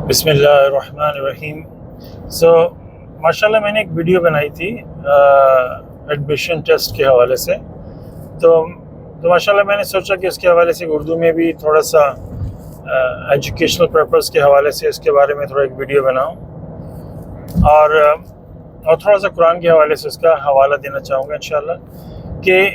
بسم اللہ الرحمن الرحیم۔ ماشاءاللہ میں نے ایک ویڈیو بنائی تھی ایڈمیشن ٹیسٹ کے حوالے سے، تو ماشاءاللہ میں نے سوچا کہ اس کے حوالے سے اردو میں بھی تھوڑا سا ایجوکیشنل پرپس کے حوالے سے اس کے بارے میں تھوڑا ایک ویڈیو بناؤں، اور تھوڑا سا قرآن کے حوالے سے اس کا حوالہ دینا چاہوں گا انشاءاللہ کہ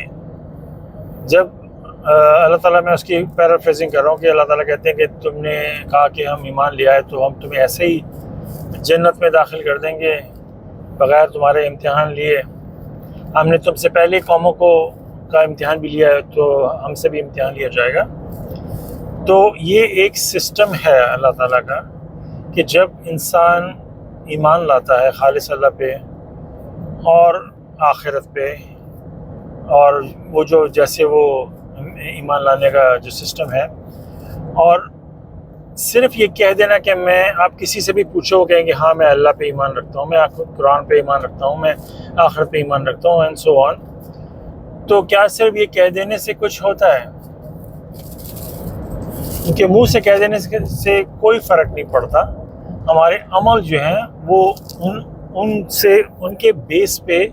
جب اللہ تعالیٰ، میں اس کی پیرافریزنگ کر رہا ہوں کہ اللہ تعالیٰ کہتے ہیں کہ تم نے کہا کہ ہم ایمان لے آئے تو ہم تمہیں ایسے ہی جنت میں داخل کر دیں گے بغیر تمہارے امتحان لیے۔ ہم نے تم سے پہلے قوموں کا امتحان بھی لیا ہے تو ہم سے بھی امتحان لیا جائے گا۔ تو یہ ایک سسٹم ہے اللہ تعالیٰ کا کہ جب انسان ایمان لاتا ہے خالص اللہ پہ اور آخرت پہ، اور وہ جو جیسے وہ ایمان لانے کا جو سسٹم ہے، اور صرف یہ کہہ دینا کہ آپ کسی سے بھی پوچھو کہیں گے ہاں میں اللہ پہ ایمان رکھتا ہوں، میں قرآن پہ ایمان رکھتا ہوں، میں آخرت پہ ایمان رکھتا ہوں اینڈ سو آن، تو کیا صرف یہ کہہ دینے سے کچھ ہوتا ہے؟ کیونکہ منہ سے کہہ دینے سے کوئی فرق نہیں پڑتا۔ ہمارے عمل جو ہیں وہ ان کے بیس پہ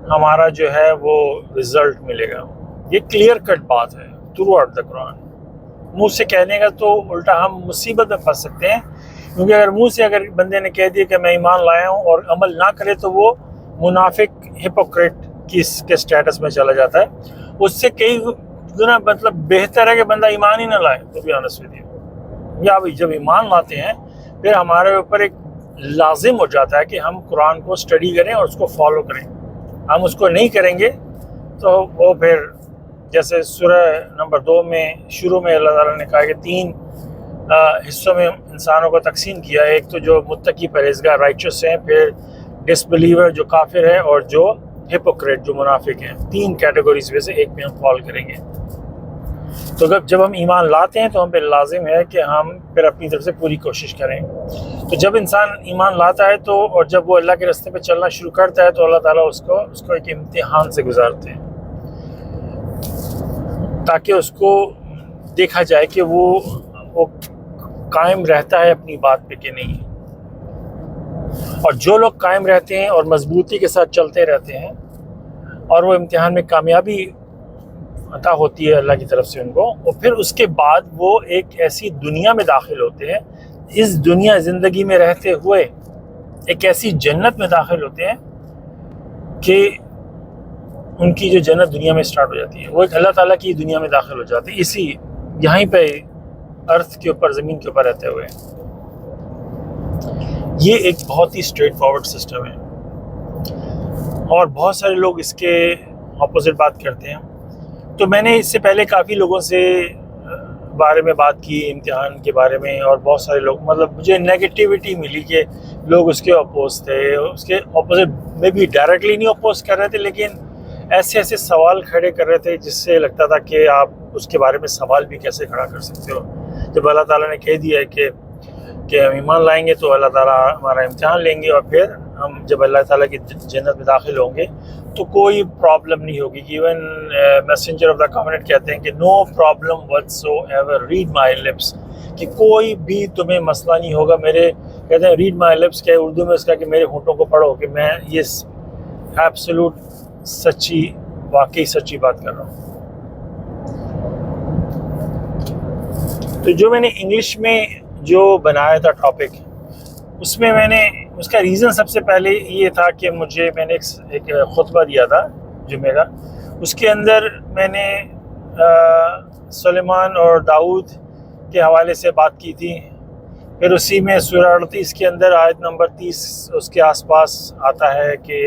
ہمارا جو ہے وہ رزلٹ ملے گا۔ یہ کلیئر کٹ بات ہے تھرو آؤٹ دا قرآن۔ منہ سے کہنے کا تو الٹا ہم مصیبت میں پھنس سکتے ہیں، کیونکہ اگر منہ سے اگر بندے نے کہہ دیا کہ میں ایمان لایا ہوں اور عمل نہ کرے تو وہ منافق ہپوکریٹ کے سٹیٹس میں چلا جاتا ہے۔ اس سے کئی گنا مطلب بہتر ہے کہ بندہ ایمان ہی نہ لائے، تو بھی آنس ود یو۔ یا جب ایمان لاتے ہیں پھر ہمارے اوپر ایک لازم ہو جاتا ہے کہ ہم قرآن کو اسٹڈی کریں اور اس کو فالو کریں۔ ہم اس کو نہیں کریں گے تو وہ پھر جیسے سورہ نمبر 2 میں شروع میں اللہ تعالیٰ نے کہا کہ 3 حصوں میں انسانوں کو تقسیم کیا ہے، ایک تو جو متقی پرہیزگار رائچس ہیں، پھر ڈس بلیور جو کافر ہے، اور جو ہپوکریٹ جو منافق ہیں۔ 3 کیٹیگریز میں سے ایک میں ہم فال کریں گے۔ تو جب ہم ایمان لاتے ہیں تو ہم پہ لازم ہے کہ ہم پھر اپنی طرف سے پوری کوشش کریں۔ تو جب انسان ایمان لاتا ہے تو اور جب وہ اللہ کے راستے پہ چلنا شروع کرتا ہے تو اللہ تعالیٰ اس کو ایک امتحان سے گزارتے ہیں، تاکہ اس کو دیکھا جائے کہ وہ قائم رہتا ہے اپنی بات پہ کہ نہیں۔ اور جو لوگ قائم رہتے ہیں اور مضبوطی کے ساتھ چلتے رہتے ہیں اور وہ امتحان میں کامیابی عطا ہوتی ہے اللہ کی طرف سے ان کو، اور پھر اس کے بعد وہ ایک ایسی دنیا میں داخل ہوتے ہیں، اس دنیا زندگی میں رہتے ہوئے ایک ایسی جنت میں داخل ہوتے ہیں کہ ان کی جو جنت دنیا میں سٹارٹ ہو جاتی ہے، وہ ایک اللہ تعالیٰ کی دنیا میں داخل ہو جاتے ہیں، اسی یہیں پہ ارتھ کے اوپر، زمین کے اوپر رہتے ہوئے۔ یہ ایک بہت ہی اسٹریٹ فارورڈ سسٹم ہے، اور بہت سارے لوگ اس کے اپوزٹ بات کرتے ہیں۔ تو میں نے اس سے پہلے کافی لوگوں سے بارے میں بات کی امتحان کے بارے میں، اور بہت سارے لوگ مطلب مجھے نیگیٹیوٹی ملی کہ لوگ اس کے اپوز تھے، اس کے اپوزٹ میں بھی ڈائریکٹلی نہیں اپوز کر رہے تھے، لیکن ایسے سوال کھڑے کر رہے تھے جس سے لگتا تھا کہ آپ اس کے بارے میں سوال بھی کیسے کھڑا کر سکتے ہو۔ جب اللہ تعالیٰ نے کہہ دیا ہے کہ ہم ایمان لائیں گے تو اللہ تعالیٰ ہمارا امتحان لیں گے، اور پھر ہم جب اللہ تعالیٰ کی جنت میں داخل ہوں گے تو کوئی پرابلم نہیں ہوگی۔ ایون میسنجر آف دا کونینٹ کہتے ہیں کہ نو پرابلم وٹسو ایور ریڈ مائی لپس، کہ کوئی بھی تمہیں مسئلہ نہیں ہوگا میرے، کہتے ہیں ریڈ مائی لپس، کہ اردو میں اس کا کہ میرے ہونٹوں کو پڑھو، کہ میں یہ ایبسولوٹ سچی، واقعی سچی بات کر رہا ہوں۔ تو جو میں نے انگلش میں جو بنایا تھا ٹاپک، اس میں نے اس کا ریزن سب سے پہلے یہ تھا کہ میں نے ایک خطبہ دیا تھا جمعہ کا، اس کے اندر میں نے سلیمان اور داؤد کے حوالے سے بات کی تھی۔ پھر اسی میں سورہ 38 کے اندر آیت نمبر 30 اس کے آس پاس آتا ہے کہ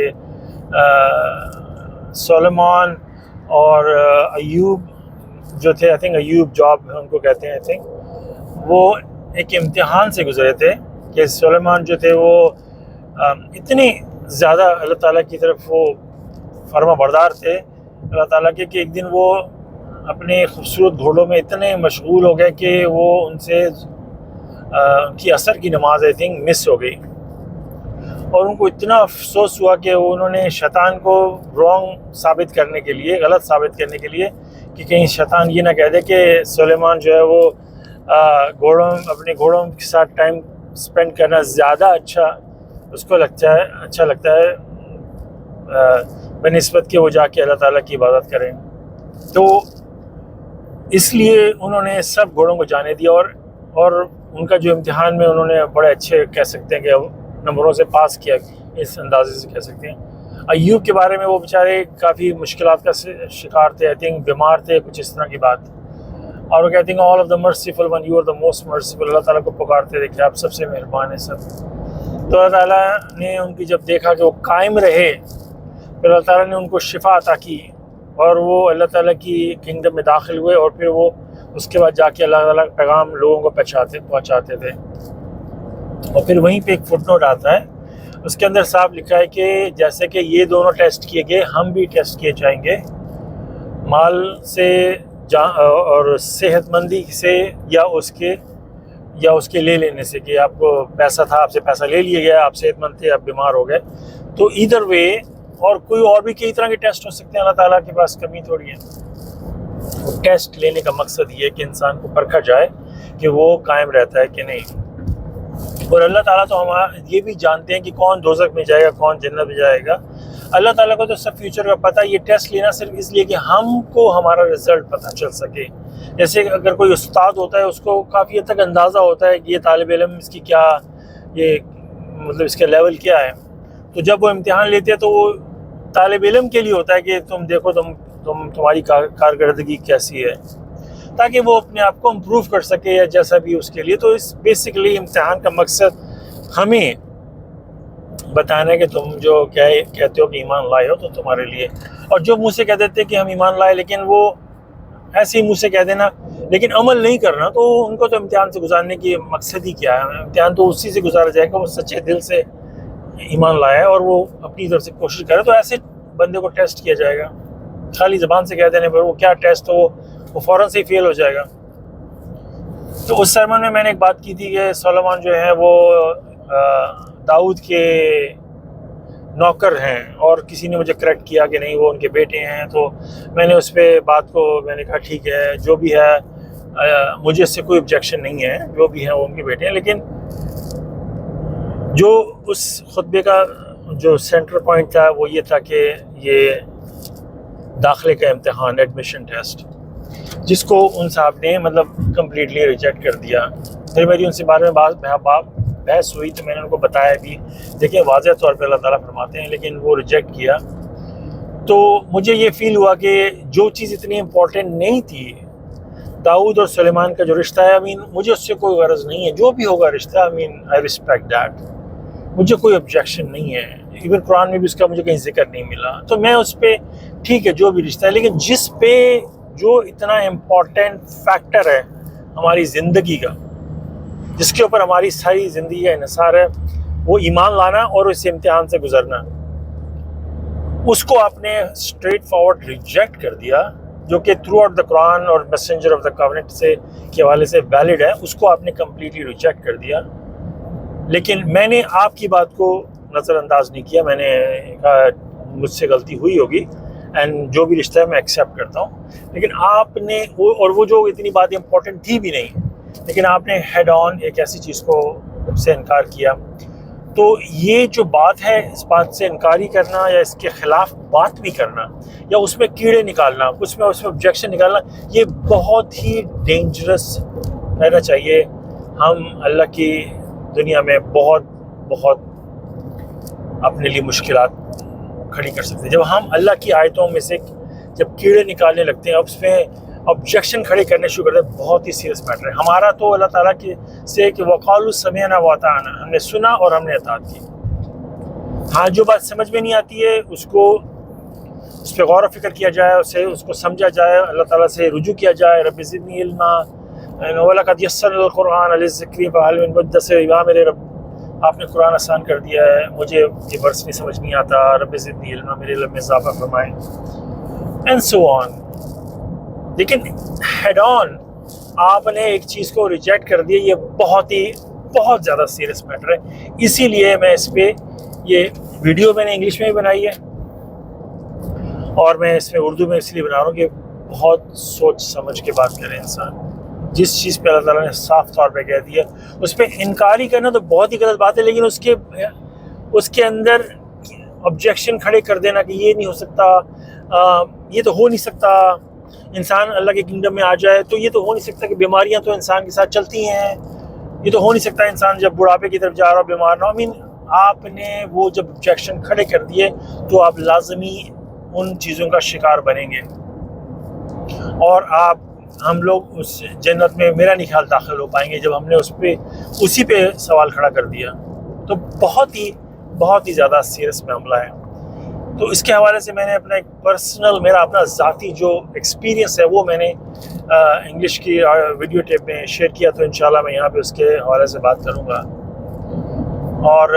سلیمان اور ایوب جو تھے، I think Ayub job in کو کہتے ہیں، آئی تھنک وہ ایک امتحان سے گزرے تھے کہ سلیمان جو تھے وہ اتنی زیادہ اللہ تعالیٰ کی طرف وہ فرما بردار تھے اللہ تعالیٰ کے، کہ ایک دن وہ اپنے خوبصورت گھوڑوں میں اتنے مشغول ہو گئے کہ وہ ان کی عصر کی نماز آئی تھنک مس ہو گئی، اور ان کو اتنا افسوس ہوا کہ انہوں نے شیطان کو رانگ ثابت کرنے کے لیے، غلط ثابت کرنے کے لیے، کہ کہیں شیطان یہ نہ کہہ دے کہ سلیمان جو ہے وہ اپنے گھوڑوں کے ساتھ ٹائم اسپینڈ کرنا زیادہ اچھا لگتا ہے بنسبت کہ وہ جا کے اللہ تعالیٰ کی عبادت کریں. تو اس لیے انہوں نے سب گھوڑوں کو جانے دیا اور ان کا جو امتحان میں انہوں نے بڑے اچھے کہہ سکتے ہیں کہ نمبروں سے پاس کیا, اس اندازے سے کہہ سکتے ہیں. ایوب کے بارے میں وہ بیچارے کافی مشکلات کا شکار تھے, آئی تھنک بیمار تھے, کچھ اس طرح کی بات, اور وہ کہتے ہیں all of the merciful one, you are the most merciful. Allah تعالیٰ کو پکارتے تھے کہ آپ سب سے مہربان ہیں سب. تو اللہ تعالیٰ نے ان کی جب دیکھا کہ وہ قائم رہے, پھر اللہ تعالیٰ نے ان کو شفا عطا کی اور وہ اللہ تعالیٰ کی کنگڈم میں داخل ہوئے, اور پھر وہ اس کے بعد جا کے اللہ تعالیٰ کا پیغام لوگوں کو پہنچاتے تھے. اور پھر وہیں پہ ایک فٹ نوٹ آتا ہے, اس کے اندر صاف لکھا ہے کہ جیسے کہ یہ دونوں ٹیسٹ کیے گئے, ہم بھی ٹیسٹ کیے جائیں گے, مال سے اور صحت مندی سے یا اس کے لے لینے سے, کہ آپ کو پیسہ تھا, آپ سے پیسہ لے لیا گیا, آپ صحت مند تھے, آپ بیمار ہو گئے. تو ایدر وے, اور کوئی اور بھی کئی طرح کے ٹیسٹ ہو سکتے ہیں, اللہ تعالیٰ کے پاس کمی تھوڑی ہے. ٹیسٹ لینے کا مقصد یہ ہے کہ انسان کو پرکھا جائے کہ وہ قائم رہتا ہے کہ نہیں. اور اللہ تعالیٰ تو یہ بھی جانتے ہیں کہ کون دوزخ میں جائے گا, کون جنت میں جائے گا. اللہ تعالیٰ کو تو سب فیوچر کا پتہ. یہ ٹیسٹ لینا صرف اس لیے کہ ہم کو ہمارا رزلٹ پتہ چل سکے. جیسے اگر کوئی استاد ہوتا ہے, اس کو کافی حد تک اندازہ ہوتا ہے کہ یہ طالب علم اس کی کیا, یہ مطلب اس کا لیول کیا ہے. تو جب وہ امتحان لیتے ہیں تو وہ طالب علم کے لیے ہوتا ہے کہ تم دیکھو تمہاری کارکردگی کیسی ہے, تاکہ وہ اپنے آپ کو امپروو کر سکے یا جیسا بھی اس کے لیے. تو اس بیسیکلی امتحان کا مقصد ہمیں بتانا ہے کہ تم جو کہتے ہو کہ ایمان لائے ہو تو تمہارے لیے. اور جو منہ سے کہہ دیتے ہیں کہ ہم ایمان لائے, لیکن وہ ایسے ہی منہ سے کہہ دینا لیکن عمل نہیں کرنا, تو ان کو تو امتحان سے گزارنے کی مقصد ہی کیا ہے. امتحان تو اسی سے گزارا جائے گا وہ سچے دل سے ایمان لایا ہے اور وہ اپنی طرف سے کوشش کرے. تو ایسے بندے کو ٹیسٹ کیا جائے گا. خالی زبان سے کہہ دینے پر وہ کیا ٹیسٹ ہو, وہ فوراً سے ہی فیل ہو جائے گا. تو اس سرمن میں نے ایک بات کی تھی کہ سلیمان جو ہیں وہ داؤد کے نوکر ہیں, اور کسی نے مجھے کریکٹ کیا کہ نہیں وہ ان کے بیٹے ہیں. تو میں نے اس پہ بات کو میں نے کہا ٹھیک ہے, جو بھی ہے مجھے اس سے کوئی آبجیکشن نہیں ہے, جو بھی ہیں وہ ان کے بیٹے ہیں. لیکن جو اس خطبے کا جو سینٹر پوائنٹ تھا وہ یہ تھا کہ یہ داخلے کا امتحان, ایڈمیشن ٹیسٹ, جس کو ان صاحب نے مطلب کمپلیٹلی ریجیکٹ کر دیا. پھر میری ان سے بارے میں بحث ہوئی تو میں نے ان کو بتایا بھی, دیکھیں واضح طور پہ اللہ تعالیٰ فرماتے ہیں, لیکن وہ ریجیکٹ کیا. تو مجھے یہ فیل ہوا کہ جو چیز اتنی امپورٹنٹ نہیں تھی, داؤد اور سلیمان کا جو رشتہ ہے, مجھے اس سے کوئی غرض نہیں ہے, جو بھی ہوگا رشتہ, آئی ریسپیکٹ دیٹ, مجھے کوئی آبجیکشن نہیں ہے. ایون قرآن میں بھی اس کا مجھے کہیں ذکر نہیں ملا. تو میں اس پہ ٹھیک ہے جو بھی رشتہ ہے, لیکن جس پہ جو اتنا امپورٹنٹ فیکٹر ہے ہماری زندگی کا, جس کے اوپر ہماری ساری زندگی کا انحصار ہے, وہ ایمان لانا اور اس امتحان سے گزرنا, اس کو آپ نے اسٹریٹ فارورڈ ریجیکٹ کر دیا, جو کہ تھرو آؤٹ دا قرآن اور میسنجر آف دا کاوننٹ سے کے حوالے سے ویلڈ ہے. اس کو آپ نے کمپلیٹلی ریجیکٹ کر دیا. لیکن میں نے آپ کی بات کو نظر انداز نہیں کیا. میں نے کہا مجھ سے غلطی ہوئی ہوگی, اینڈ جو بھی رشتہ ہے میں ایکسیپٹ کرتا ہوں. لیکن آپ نے اور وہ جو اتنی بات امپورٹنٹ تھی بھی نہیں, لیکن آپ نے ہیڈ آن ایک ایسی چیز کو سے انکار کیا. تو یہ جو بات ہے, اس بات سے انکاری کرنا یا اس کے خلاف بات بھی کرنا یا اس میں کیڑے نکالنا, اس میں آبجیکشن نکالنا, یہ بہت ہی ڈینجرس رہنا چاہیے. ہم اللہ کی دنیا میں بہت اپنے لیے مشکلات کھڑی کر سکتے ہیں جب ہم اللہ کی آیتوں میں سے جب کیڑے نکالنے لگتے ہیں, اب اس میں آبجیکشن کھڑے کرنے شروع کرتے ہیں. بہت ہی سیریس میٹر ہے. ہمارا تو اللہ تعالیٰ کے سے کہ وقالوا سمعنا واطعنا, ہم نے سنا اور ہم نے اطاعت کی. ہاں جو بات سمجھ میں نہیں آتی ہے اس پہ غور و فکر کیا جائے, اس کو سمجھا جائے, اللہ تعالیٰ سے رجوع کیا جائے. رب زدنی علما وَلَقَدْ يَسَّرْنَا الْقُرْآنَ لِلذِّكْرِ فَهَلْ مِن مُدَّكِرٍ, یا میرے رب آپ نے قرآن آسان کر دیا ہے, مجھے یہ ورس نہیں سمجھ نہیں آتا, رب زدنی علما, میرے علم میں اضافہ فرمائیں, اینڈ سو آن. لیکن ہیڈ آن آپ نے ایک چیز کو ریجیکٹ کر دیا, یہ بہت زیادہ سیریس میٹر ہے. اسی لیے میں اس پہ یہ ویڈیو میں نے انگلش میں بھی بنائی ہے اور میں اس میں اردو میں اس لیے بنا رہا ہوں کہ بہت سوچ سمجھ کے بات کرے انسان. جس چیز پہ اللہ تعالیٰ نے صاف طور پہ کہہ دیا اس پہ انکاری کرنا تو بہت ہی غلط بات ہے، لیکن اس کے اندر آبجیکشن کھڑے کر دینا کہ یہ نہیں ہو سکتا، یہ تو ہو نہیں سکتا انسان اللہ کے کنگڈم میں آ جائے، تو یہ تو ہو نہیں سکتا کہ بیماریاں تو انسان کے ساتھ چلتی ہیں، یہ تو ہو نہیں سکتا انسان جب بڑھاپے کی طرف جا رہا ہو بیمار نہ ہو۔ آپ نے وہ جب آبجیکشن کھڑے کر دیے تو آپ لازمی ان چیزوں کا شکار بنیں گے، اور ہم لوگ اس جنت میں میرا نہیں خیال داخل ہو پائیں گے جب ہم نے اسی پہ سوال کھڑا کر دیا۔ تو بہت ہی زیادہ سیریس معاملہ ہے۔ تو اس کے حوالے سے میں نے اپنا ایک پرسنل، میرا اپنا ذاتی جو ایکسپیرینس ہے وہ میں نے انگلش کی ویڈیو ٹیپ میں شیئر کیا، تو انشاءاللہ میں یہاں پہ اس کے حوالے سے بات کروں گا۔ اور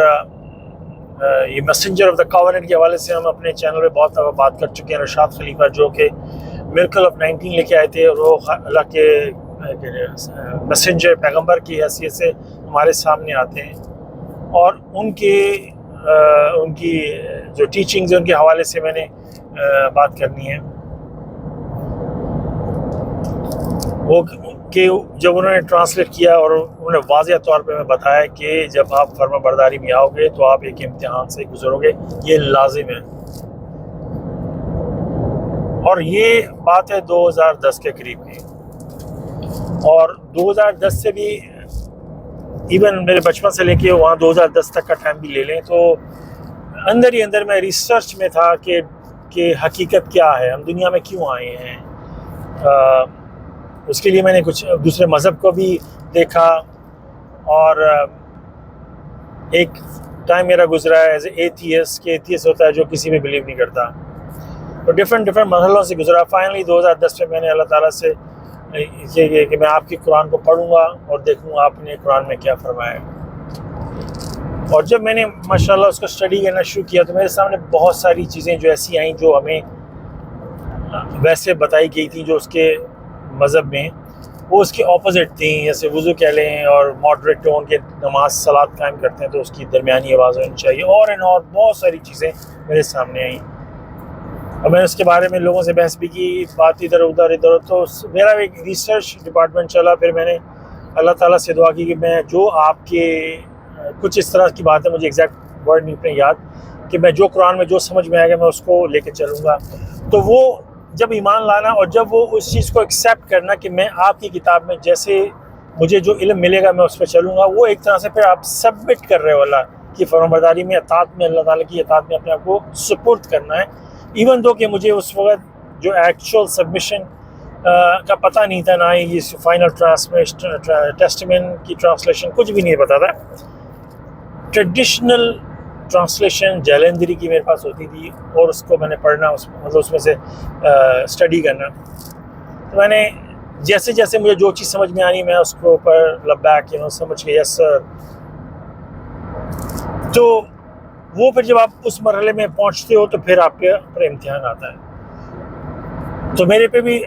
یہ میسنجر آف دا کاوننٹ کے حوالے سے ہم اپنے چینل پہ بہت دفعہ بات کر چکے ہیں۔ رشاد خلیفہ جو کہ میریکل آف 19 لے کے آئے تھے، اور وہ اللہ کے میسنجر پیغمبر کی حیثیت سے ہمارے سامنے آتے ہیں، اور ان کی جو ٹیچنگز ہیں ان کے حوالے سے میں نے بات کرنی ہے۔ وہ کہ جب انہوں نے ٹرانسلیٹ کیا اور انہوں نے واضح طور پہ میں بتایا کہ جب آپ فرما برداری میں آؤ گے تو آپ ایک امتحان سے گزرو گے، یہ لازم ہے۔ اور یہ بات ہے 2010 کے قریب کی، اور 2010 سے بھی ایون میرے بچپن سے لے کے وہاں 2010 تک کا ٹائم بھی لے لیں تو اندر ہی اندر میں ریسرچ میں تھا کہ حقیقت کیا ہے، ہم دنیا میں کیوں آئے ہیں۔ اس کے لیے میں نے کچھ دوسرے مذہب کو بھی دیکھا، اور ایک ٹائم میرا گزرا ہے ایز اے ایتھیسٹ، کہ ایتھیسٹ ہوتا ہے جو کسی میں بلیو نہیں کرتا، تو ڈفرینٹ مرحلوں سے گزرا۔ فائنلی 2010 میں نے اللہ تعالیٰ سے یہ کہ میں آپ کی قرآن کو پڑھوں گا اور دیکھوں گا آپ نے قرآن میں کیا فرمایا ہے۔ اور جب میں نے ماشاءاللہ اس کو اسٹڈی کرنا شروع کیا تو میرے سامنے بہت ساری چیزیں جو ایسی آئیں جو ہمیں ویسے بتائی گئی تھیں جو اس کے مذہب میں، وہ اس کے اپوزٹ تھیں، جیسے وضو کہہ لیں، اور ماڈریٹ ٹون کے نماز صلات قائم کرتے ہیں تو اس کی درمیانی آواز ہونی چاہیے، اور بہت ساری چیزیں میرے سامنے آئیں، اور میں نے اس کے بارے میں لوگوں سے بحث بھی کی، بات ادھر تو میرا ایک ریسرچ ڈپارٹمنٹ چلا۔ پھر میں نے اللہ تعالیٰ سے دعا کی کہ میں جو آپ کے کچھ اس طرح کی بات ہے، مجھے ایگزیکٹ ورڈ نہیں اپنے یاد، کہ میں جو قرآن میں جو سمجھ میں آئے گا میں اس کو لے کے چلوں گا۔ تو وہ جب ایمان لانا اور جب وہ اس چیز کو ایکسیپٹ کرنا کہ میں آپ کی کتاب میں جیسے مجھے جو علم ملے گا میں اس پہ چلوں گا، وہ ایک طرح سے پھر آپ سبمٹ کر رہے ہو اللہ کی فرمانبرداری میں، اطاعت میں، اللہ تعالیٰ کی اطاعت میں اپنے آپ کو سپرد کرنا ہے، ایون دو کہ مجھے اس وقت جو ایکچوئل سبمیشن کا پتہ نہیں تھا، نہ ہی یہ فائنل ٹیسٹمنٹ کی ٹرانسلیشن کچھ بھی نہیں پتا تھا۔ ٹریڈیشنل ٹرانسلیشن جیلندری کی میرے پاس ہوتی تھی، اور اس کو میں نے پڑھنا، مطلب اس میں سے اسٹڈی کرنا۔ تو میں نے جیسے مجھے جو چیز سمجھ میں آنی میں اس کو اوپر لبیک سمجھ کے یس سر۔ تو وہ پھر جب آپ اس مرحلے میں پہنچتے ہو تو پھر آپ کے اوپر امتحان آتا ہے۔ تو میرے پہ بھی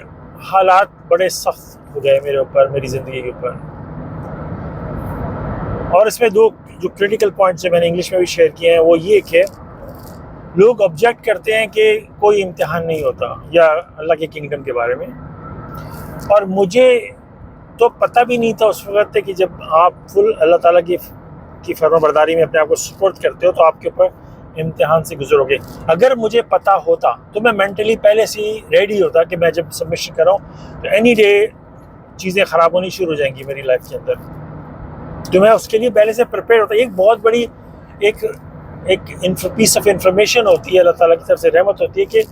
حالات بڑے سخت ہو گئے میرے اوپر، میری زندگی کے اوپر، اور اس میں دو جو کریٹیکل پوائنٹس میں نے انگلش میں بھی شیئر کیے ہیں وہ یہ کہ لوگ آبجیکٹ کرتے ہیں کہ کوئی امتحان نہیں ہوتا یا اللہ کے کنگڈم کے بارے میں، اور مجھے تو پتہ بھی نہیں تھا اس وقت کہ جب آپ فل اللہ تعالیٰ کی فرما برداری میں اپنے آپ کو سپورٹ کرتے ہو تو آپ کے اوپر امتحان سے گزرو گے۔ اگر مجھے پتہ ہوتا تو میں مینٹلی پہلے سے ہی ریڈی ہوتا کہ میں جب سبمیشن کر رہا ہوں تو اینی ڈے چیزیں خراب ہونی شروع ہو جائیں گی میری لائف کے اندر، تو میں اس کے لیے پہلے سے پریپیئر ہوتا۔ ایک بہت بڑی ایک پیس آف انفارمیشن ہوتی ہے، اللہ تعالیٰ کی طرف سے رحمت ہوتی ہے کہ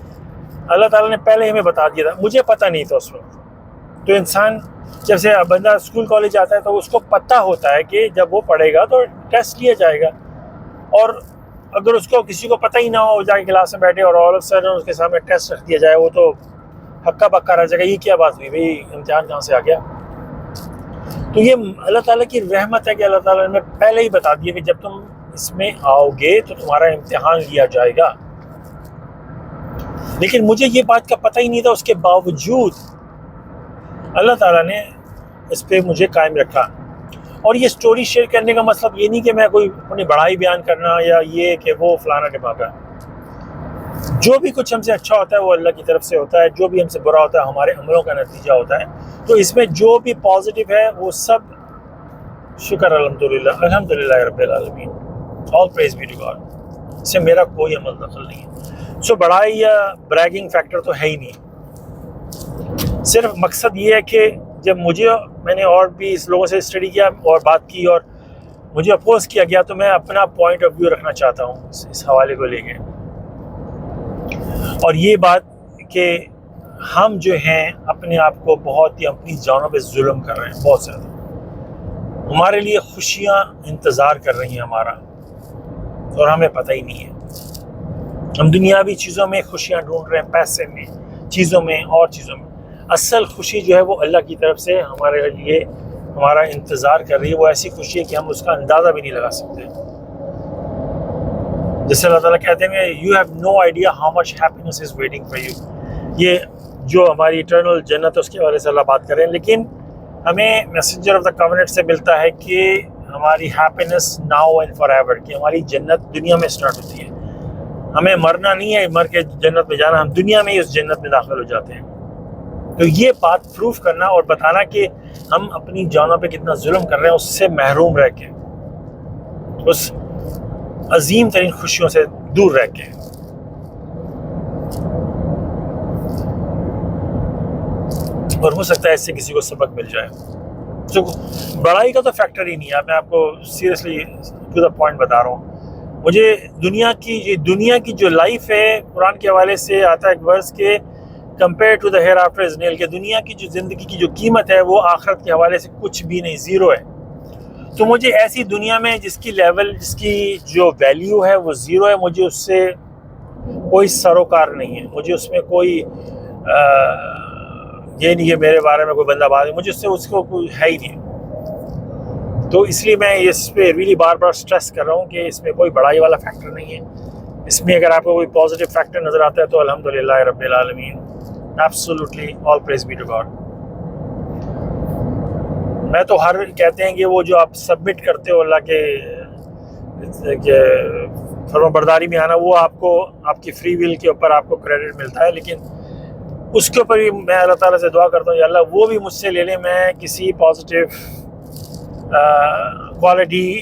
اللہ تعالیٰ نے پہلے ہمیں بتا دیا تھا، مجھے پتہ نہیں تھا اس وقت۔ تو انسان جب سے بندہ اسکول کالج آتا ہے تو اس کو پتہ ہوتا ہے کہ جب وہ پڑھے گا تو ٹیسٹ لیا جائے گا، اور اگر اس کو کسی کو پتہ ہی نہ ہو، جا کے کلاس میں بیٹھے اور آل آف سڈن اس کے سامنے ٹیسٹ رکھ دیا جائے، وہ تو ہکا بکا رہ جائے گا، یہ کیا بات ہوئی بھائی، امتحان کہاں سے آ گیا۔ تو یہ اللہ تعالیٰ کی رحمت ہے کہ اللہ تعالیٰ نے پہلے ہی بتا دیا کہ جب تم اس میں آؤ گے تو تمہارا امتحان لیا جائے گا۔ لیکن مجھے یہ بات کا پتہ ہی نہیں تھا، اس کے باوجود اللہ تعالیٰ نے اس پہ مجھے قائم رکھا۔ اور یہ سٹوری شیئر کرنے کا مطلب یہ نہیں کہ میں کوئی اپنی بڑائی بیان کرنا یا یہ کہ وہ فلانا ٹپاکا، جو بھی کچھ ہم سے اچھا ہوتا ہے وہ اللہ کی طرف سے ہوتا ہے، جو بھی ہم سے برا ہوتا ہے ہمارے عملوں کا نتیجہ ہوتا ہے. تو اس میں جو بھی پازیٹیو ہے وہ سب شکر الحمدللہ رب العالمین، آل پریز بی ٹو گاڈ. اس سے میرا کوئی عمل دخل نہیں ہے. سو بڑائی یا بریگنگ فیکٹر تو ہے ہی نہیں. صرف مقصد یہ ہے کہ جب میں نے اور بھی اس لوگوں سے اسٹڈی کیا اور بات کی اور مجھے اپوز کیا گیا تو میں اپنا پوائنٹ آف ویو رکھنا چاہتا ہوں اس حوالے کو لے کے. اور یہ بات کہ ہم جو ہیں اپنے آپ کو بہت ہی اپنی جانوں پہ ظلم کر رہے ہیں بہت زیادہ. ہمارے لیے خوشیاں انتظار کر رہی ہیں ہمارا، اور ہمیں پتہ ہی نہیں ہے. ہم دنیاوی چیزوں میں خوشیاں ڈھونڈ رہے ہیں، پیسے میں، چیزوں میں اور چیزوں میں. اصل خوشی جو ہے وہ اللہ کی طرف سے ہمارے لیے ہمارا انتظار کر رہی ہے. وہ ایسی خوشی ہے کہ ہم اس کا اندازہ بھی نہیں لگا سکتے. جیسے اللہ تعالیٰ کہتے ہیں you have no idea how much happiness is waiting for you. یہ جو ہماری اٹرنل جنت ہے اس کے حوالے سے اللہ بات کر رہے ہیں. لیکن ہمیں میسنجر آف دا کوننٹ سے ملتا ہے کہ ہماری happiness now and for ever, کہ ہماری جنت دنیا میں سٹارٹ ہوتی ہے. ہمیں مرنا نہیں ہے، مر کے جنت میں جانا، ہم دنیا میں ہی اس جنت میں داخل ہو جاتے ہیں. تو یہ بات پروف کرنا اور بتانا کہ ہم اپنی جانوں پہ کتنا ظلم کر رہے ہیں، اس سے محروم رہ کے، اس عظیم ترین خوشیوں سے دور رہ کے. اور ہو سکتا ہے اس سے کسی کو سبق مل جائے. تو بڑائی کا تو فیکٹر ہی نہیں ہے. میں آپ کو سیریسلی ٹو دا پوائنٹ بتا رہا ہوں. مجھے دنیا کی جو لائف ہے، قرآن کے حوالے سے آتا ہے ایک ورس کے compare to the hereafter is nil, کہ دنیا کی جو زندگی کی جو قیمت ہے وہ آخرت کے حوالے سے کچھ بھی نہیں، زیرو ہے. تو مجھے ایسی دنیا میں جس کی جو ویلیو ہے وہ زیرو ہے، مجھے اس سے کوئی سروکار نہیں ہے. مجھے اس میں کوئی یہ نہیں ہے میرے بارے میں کوئی بندہ بات ہے، مجھے اس کو کوئی ہے ہی نہیں. تو اس لیے میں اس پہ ریلی بار بار سٹریس کر رہا ہوں کہ اس میں کوئی بڑائی والا فیکٹر نہیں ہے. اس میں اگر آپ کو کوئی پازیٹیو فیکٹر نظر آتا ہے تو الحمدللہ رب العالمین، absolutely all praise be to God. میں تو کہتے ہیں کہ وہ جو آپ سبمٹ کرتے ہو اللہ کے فرما برداری میں آنا، وہ آپ کی فری ول کے اوپر آپ کو کریڈٹ ملتا ہے. لیکن اس کے اوپر بھی میں اللہ تعالیٰ سے دعا کرتا ہوں یا اللہ وہ بھی مجھ سے لے لیں. میں کسی پازیٹیو کوالٹی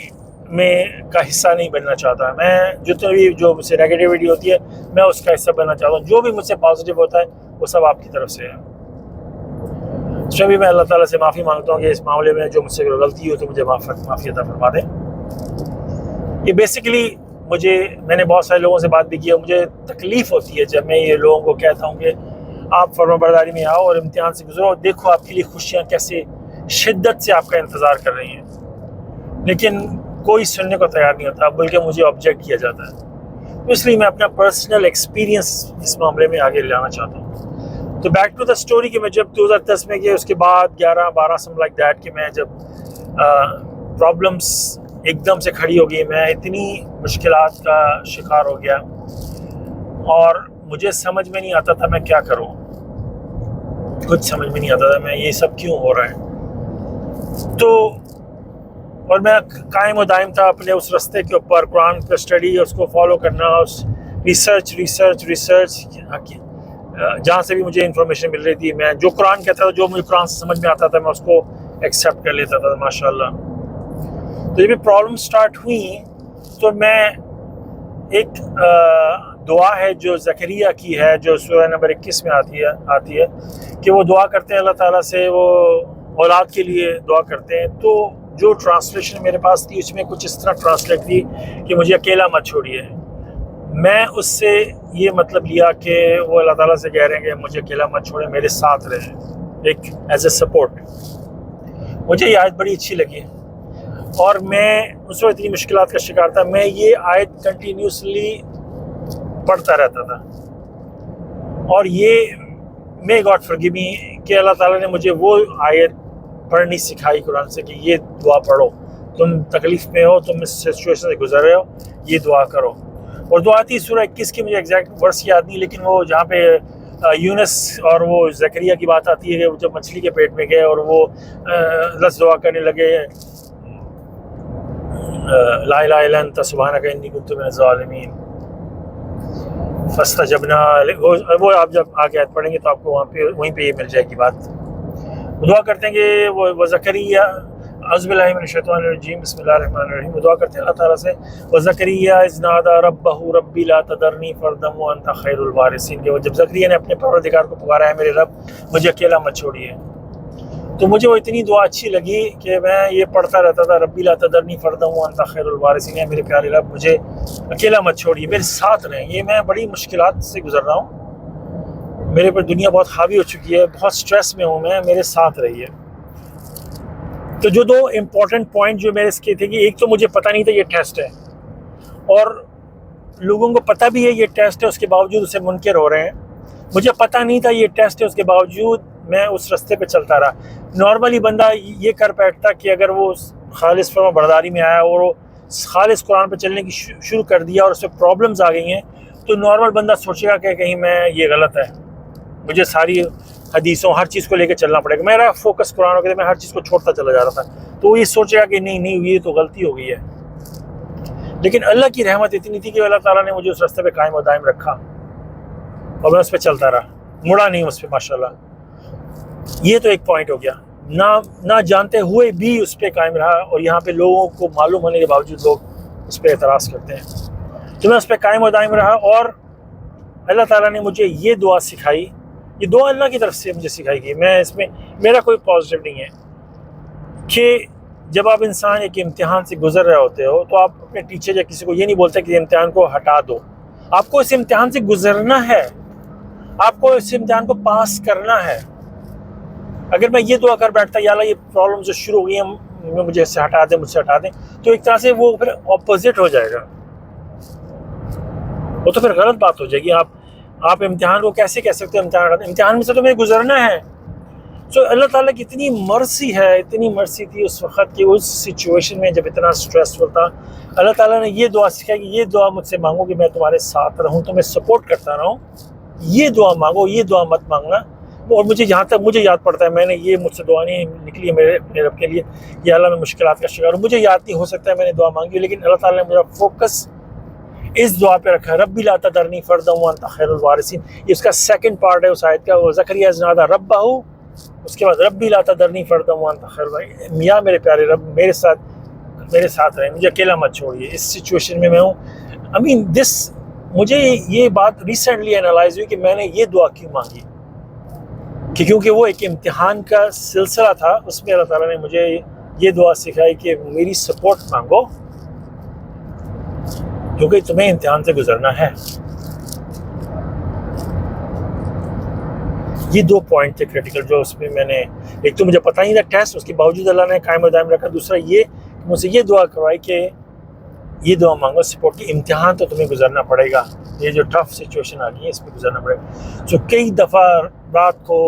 میں کا حصہ نہیں بننا چاہتا. میں جو مجھ سے نیگیٹیوٹی ہوتی ہے میں اس کا حصہ بننا چاہتا ہوں. جو بھی مجھ سے پازیٹیو ہوتا ہے وہ سب آپ کی طرف سے ہے. اس میں بھی میں اللہ تعالیٰ سے معافی مانگتا ہوں کہ اس معاملے میں جو مجھ سے غلطی ہو تو مجھے معافی عطا فرما دیں. یہ بیسیکلی میں نے بہت سارے لوگوں سے بات بھی کی ہے. مجھے تکلیف ہوتی ہے جب میں یہ لوگوں کو کہتا ہوں کہ آپ فرمانبرداری میں آؤ اور امتحان سے گزرو، دیکھو آپ کے لیے خوشیاں کیسے شدت سے آپ کا انتظار کر رہی ہیں. لیکن کوئی سننے کو تیار نہیں ہوتا، بلکہ مجھے آبجیکٹ کیا جاتا ہے. اس لیے میں اپنا پرسنل ایکسپیرینس اس معاملے میں آگے لانا چاہتا ہوں. تو بیک ٹو دا اسٹوری کہ میں جب 2010 میں گیا، اس کے بعد 11-12 سم لائک دیٹ، کہ میں جب پرابلمس ایک دم سے کھڑی ہو گئی، میں اتنی مشکلات کا شکار ہو گیا اور مجھے سمجھ میں نہیں آتا تھا میں کیا کروں. کچھ سمجھ میں نہیں آتا تھا میں یہ سب کیوں ہو رہا ہے. تو اور میں قائم و دائم تھا اپنے اس رستے کے اوپر، قرآن کا اسٹڈی، اس کو فالو کرنا، اس ریسرچ جہاں سے بھی مجھے انفارمیشن مل رہی تھی. میں جو قرآن کہتا تھا، جو مجھے قرآن سے سمجھ میں آتا تھا، میں اس کو ایکسیپٹ کر لیتا تھا ماشاء اللہ. تو جب پرابلم سٹارٹ ہوئی تو میں ایک دعا ہے جو زکریا کی ہے، جو سورہ نمبر 21 میں آتی ہے کہ وہ دعا کرتے ہیں اللہ تعالیٰ سے، وہ اولاد کے لیے دعا کرتے ہیں. تو جو ٹرانسلیشن میرے پاس تھی اس میں کچھ اس طرح ٹرانسلیٹ تھی کہ مجھے اکیلا مت چھوڑیے. میں اس سے یہ مطلب لیا کہ وہ اللہ تعالیٰ سے کہہ رہے ہیں کہ مجھے اکیلا مت چھوڑیں، میرے ساتھ رہیں، ایک ایز اے سپورٹ. مجھے یہ آیت بڑی اچھی لگی اور میں اس وقت اتنی مشکلات کا شکار تھا. میں یہ آیت کنٹینیوسلی پڑھتا رہتا تھا اور یہ مے گاڈ فرگیو می کہ اللہ تعالیٰ نے مجھے وہ آیت پڑھنی سکھائی قرآن سے کہ یہ دعا پڑھو، تم تکلیف میں ہو، تم اس سچویشن سے گزر رہے ہو، یہ دعا کرو. اور دعا تھی سورہ 21 کی، مجھے ایگزیکٹ ورس یاد نہیں، لیکن وہ جہاں پہ یونس اور وہ زکریا کی بات آتی ہے کہ وہ جب مچھلی کے پیٹ میں گئے اور وہ لفظ دعا کرنے لگے، لا الہ الا انت سبحانک انی کنت من الظالمین. فاستجبنا، وہ آپ جب آگے آیت پڑھیں گے تو آپ کو وہیں پہ یہ مل جائے گی بات. دعا کرتے ہیں کہ وہ زکریا، اعوذ باللہ من الشیطان الرجیم، بسم اللہ الرحمن الرحیم. وہ دعا کرتے ہیں اللہ تعالیٰ سے وزکریا اذ نادى ربہ ربی لا تذرنی فردا وانت خیر الوارثین، کہ وہ جب زکریا نے اپنے پروردگار کو پکارا ہے میرے رب مجھے اکیلا مت چھوڑیے. تو مجھے وہ اتنی دعا اچھی لگی کہ میں یہ پڑھتا رہتا تھا، ربی لا تذرنی فردا وانت خیر الوارثین، میرے پیارے رب مجھے اکیلا مت چھوڑیے، میرے ساتھ رہیں. یہ میں بڑی مشکلات سے گزر رہا ہوں، میرے پر دنیا بہت حاوی ہو چکی ہے، بہت سٹریس میں ہوں میں، میرے ساتھ رہیے. تو جو دو امپورٹنٹ پوائنٹ جو میرے اس کے تھے کہ ایک تو مجھے پتہ نہیں تھا یہ ٹیسٹ ہے، اور لوگوں کو پتہ بھی ہے یہ ٹیسٹ ہے، اس کے باوجود اسے منکر ہو رہے ہیں. مجھے پتہ نہیں تھا یہ ٹیسٹ ہے، اس کے باوجود میں اس رستے پہ چلتا رہا. نارملی بندہ یہ کر بیٹھتا کہ اگر وہ خالص فرما برداری میں آیا اور وہ خالص قرآن پہ چلنے کی شروع کر دیا اور اس میں پرابلمز آ گئی ہیں، تو نارمل بندہ سوچے گا کہ کہیں میں یہ غلط ہے، مجھے ساری حدیثوں ہر چیز کو لے کے چلنا پڑے گا. میرا فوکس قرآن ہو گیا، میں ہر چیز کو چھوڑتا چلا جا رہا تھا. تو وہ یہ سوچے گا کہ نہیں یہ تو غلطی ہو گئی ہے. لیکن اللہ کی رحمت اتنی تھی کہ اللہ تعالیٰ نے مجھے اس راستے پہ قائم و دائم رکھا اور میں اس پہ چلتا رہا، مڑا نہیں اس پہ ماشاءاللہ. یہ تو ایک پوائنٹ ہو گیا، نہ جانتے ہوئے بھی اس پہ قائم رہا، اور یہاں پہ لوگوں کو معلوم ہونے کے باوجود لوگ اس پہ اعتراض کرتے ہیں. تو میں اس پہ قائم و دائم رہا، اور اللہ تعالیٰ نے مجھے یہ دعا سکھائی. یہ دعا اللہ کی طرف سے مجھے سکھائی گئی، میں اس میں میرا کوئی پازیٹیو نہیں ہے، کہ جب آپ انسان ایک امتحان سے گزر رہے ہوتے ہو تو آپ اپنے ٹیچر یا کسی کو یہ نہیں بولتے کہ امتحان کو ہٹا دو. آپ کو اس امتحان سے گزرنا ہے، آپ کو اس امتحان کو پاس کرنا ہے. اگر میں یہ دعا کر بیٹھتا یا اللہ یہ پرابلم جو شروع ہو گئی ہیں مجھے اس سے ہٹا دیں، مجھ سے ہٹا دیں، تو ایک طرح سے وہ پھر اپوزٹ ہو جائے گا، وہ تو پھر غلط بات ہو جائے گی. آپ امتحان کو کیسے کہہ سکتے ہیں امتحان میں سے تو مجھے گزرنا ہے. سو اللہ تعالیٰ کی اتنی مرسی ہے، اتنی مرسی تھی اس وقت کہ اس سچویشن میں جب اتنا اسٹریسفل تھا، اللہ تعالیٰ نے یہ دعا سکھائی کہ یہ دعا مجھ سے مانگو کہ میں تمہارے ساتھ رہوں، تمہیں سپورٹ کرتا رہوں. یہ دعا مانگو، یہ دعا مت مانگنا. اور مجھے جہاں تک مجھے یاد پڑتا ہے، میں نے یہ مجھ سے دعا نہیں نکلی ہے میرے رب کے لیے، یا اللہ میں مشکلات کا شکار ہوں، مجھے یاد نہیں، ہو سکتا ہے میں نے دعا مانگی، لیکن اللہ تعالیٰ نے میرا فوکس اس دعا پہ رکھا ہے، ربی لا تذرنی فردا وانت خیر الوارثین. یہ اس کا سیکنڈ پارٹ ہے اس آیت کا، وہ زکریا اذ نادى ربہ، اس کے بعد ربی لا تذرنی فردا وانت خیر الوارثین، میاں میرے پیارے رب میرے ساتھ رہیں، مجھے اکیلا مت چھوڑیے. اس سچویشن میں ہوں. مجھے یہ بات ریسنٹلی انالائز ہوئی کہ میں نے یہ دعا کیوں مانگی، کہ کیونکہ وہ ایک امتحان کا سلسلہ تھا، اس میں اللہ تعالیٰ نے مجھے یہ دعا سکھائی کہ میری سپورٹ مانگو کیونکہ تمہیں امتحان سے گزرنا ہے. یہ دو پوائنٹ تھے کریٹیکل جو اس میں نے، ایک تو مجھے پتہ نہیں تھا ٹیسٹ، اس کے باوجود اللہ نے قائم و دائم رکھا. دوسرا یہ مجھ سے یہ دعا کروائی کہ یہ دعا مانگو سپورٹ کی، امتحان تو تمہیں گزرنا پڑے گا، یہ جو ٹف سچویشن آ گئی ہے اس میں گزرنا پڑے گا. جو کئی دفعہ رات کو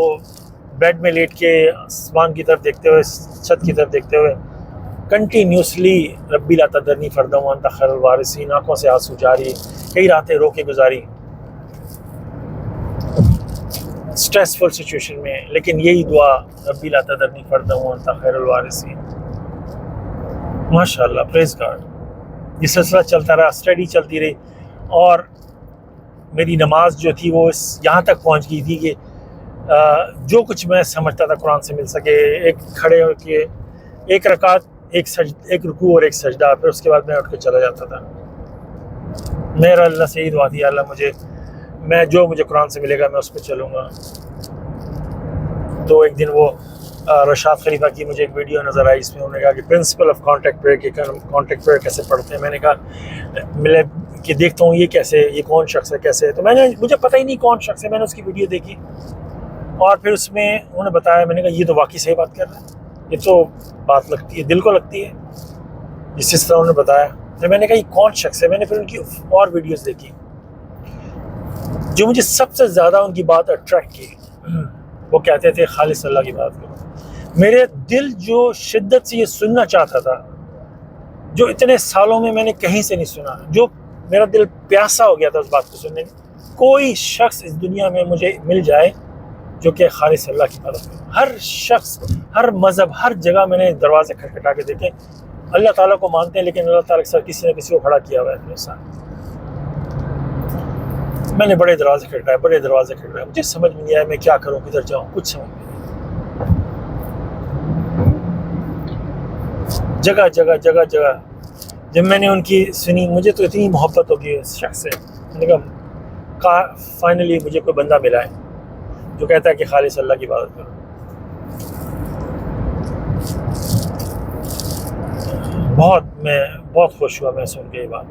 بیڈ میں لیٹ کے آسمان کی طرف دیکھتے ہوئے، چھت کی طرف دیکھتے ہوئے کنٹینیوسلی ربی لا تذرنی فردا وانت خیر الوارثین، آنکھوں سے آنسو جاری، کئی راتیں رو کے گزاری اسٹریسفل سچویشن میں، لیکن یہی دعا ربی لا تذرنی فردا وانت خیر الوارثین. ماشاءاللہ، پریز گاڈ. یہ سلسلہ چلتا رہا، اسٹڈی چلتی رہی، اور میری نماز جو تھی وہ یہاں تک پہنچ گئی تھی کہ جو کچھ میں سمجھتا تھا قرآن سے مل سکے، ایک کھڑے ہو کے ایک رکعت، ایک رکوع اور ایک سجدہ، پھر اس کے بعد میں اٹھ کے چلا جاتا تھا. میرا اللہ سے یہی دعا تھی، اللہ مجھے قرآن سے ملے گا میں اس پہ چلوں گا. تو ایک دن وہ رشاد خلیفہ کی مجھے ایک ویڈیو نظر آئی، اس میں انہوں نے کہا کہ پرنسپل آف کانٹیکٹ پریئر، کہ کانٹیکٹ پریئر کیسے پڑھتے ہیں. میں نے کہا ملے کہ دیکھتا ہوں یہ کون شخص ہے، کیسے ہے. تو مجھے پتہ ہی نہیں کون شخص ہے، میں نے اس کی ویڈیو دیکھی اور پھر اس میں انہوں نے بتایا. میں نے کہا یہ تو واقعی صحیح بات کر رہا ہے، یہ تو بات لگتی ہے، دل کو لگتی ہے جس طرح انہوں نے بتایا. پھر میں نے کہا یہ کون شخص ہے، میں نے پھر ان کی اور ویڈیوز دیکھی. جو مجھے سب سے زیادہ ان کی بات اٹریکٹ کی، وہ کہتے تھے خالص اللہ کی بات کرو. میرے دل جو شدت سے یہ سننا چاہتا تھا، جو اتنے سالوں میں نے کہیں سے نہیں سنا، جو میرا دل پیاسا ہو گیا تھا اس بات کو سننے میں، کوئی شخص اس دنیا میں مجھے مل جائے جو کہ خالص اللہ کی بات کرے. ہر شخص، ہر مذہب، ہر جگہ میں نے دروازے کھٹکھٹا کے دیکھے، اللہ تعالیٰ کو مانتے ہیں لیکن اللہ تعالیٰ کے ساتھ کسی نہ کسی کو کھڑا کیا ہوا ہے اپنے ساتھ. میں نے بڑے دروازے کھٹکھٹائے، مجھے سمجھ میں نہیں آیا میں کیا کروں، کدھر جاؤں، کچھ سمجھ میں نہیں۔ جگہ جب میں نے ان کی سنی، مجھے تو اتنی محبت ہوگی اس شخص سے، میں نے کہا فائنلی مجھے کوئی بندہ ملا ہے جو کہتا ہے کہ خالص اللہ کی عبادت کرو۔ میں بہت خوش ہوا میں سن کے یہ بات۔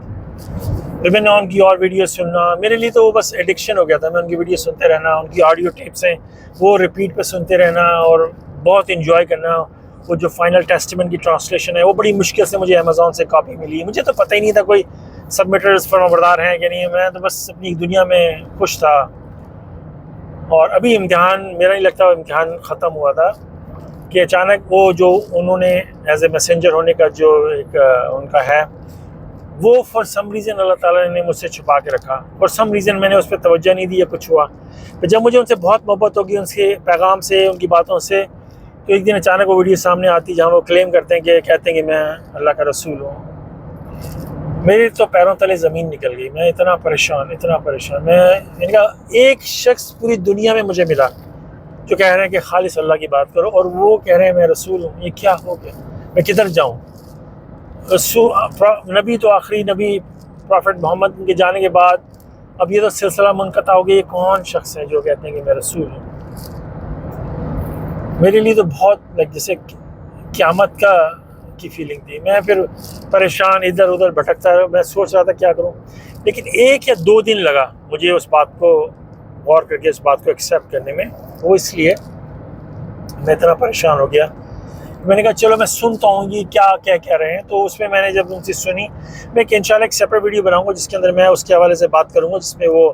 پھر میں نے ان کی اور ویڈیو سننا، میرے لیے تو وہ بس ایڈکشن ہو گیا تھا، میں ان کی ویڈیو سنتے رہنا، ان کی آڈیو ٹیپس ہیں وہ ریپیٹ پہ سنتے رہنا اور بہت انجوائے کرنا۔ وہ جو فائنل ٹیسٹمنٹ کی ٹرانسلیشن ہے وہ بڑی مشکل سے مجھے امیزون سے کاپی ملی، مجھے تو پتہ ہی نہیں تھا کوئی سبمٹرز فرمانبردار ہیں کہ نہیں، میں تو بس اپنی دنیا میں خوش تھا۔ اور ابھی امتحان، میرا نہیں لگتا امتحان ختم ہوا تھا کہ اچانک وہ جو انہوں نے ایز اے میسنجر ہونے کا جو ایک ان کا ہے، وہ فار سم ریزن اللہ تعالیٰ نے مجھ سے چھپا کے رکھا، فار سم ریزن میں نے اس پہ توجہ نہیں دی یا کچھ ہوا۔ پھر جب مجھے ان سے بہت محبت ہوگی، ان کے پیغام سے، ان کی باتوں سے، تو ایک دن اچانک وہ ویڈیو سامنے آتی جہاں وہ کلیم کرتے ہیں کہ میں اللہ کا رسول ہوں۔ میرے تو پیروں تلے زمین نکل گئی، میں اتنا پریشان میں نے کہا ایک شخص پوری دنیا میں مجھے ملا جو کہہ رہے ہیں کہ خالص اللہ کی بات کرو، اور وہ کہہ رہے ہیں میں رسول ہوں، یہ کیا ہو گیا، میں کدھر جاؤں؟ نبی تو آخری نبی پروفٹ محمد کے جانے کے بعد اب یہ تو سلسلہ منقطع ہو گیا، یہ کون شخص ہے جو کہتے ہیں کہ میں رسول ہوں؟ میرے لیے تو بہت جیسے قیامت کی فیلنگ تھی۔ میں پھر پریشان ادھر ادھر بھٹکتا رہا، میں سوچ رہا تھا کیا کروں، لیکن 1 یا 2 دن لگا مجھے اس بات کو غور کر کے اس بات کو ایکسیپٹ کرنے میں۔ وہ اس لیے میں اتنا پریشان ہو گیا، میں نے کہا چلو میں سنتا ہوں یہ کیا کہہ رہے ہیں۔ تو اس میں میں نے جب ان سے سنی، میں انشاءاللہ ایک سیپریٹ ویڈیو بناؤں گا جس کے اندر میں اس کے حوالے سے بات کروں گا، جس میں وہ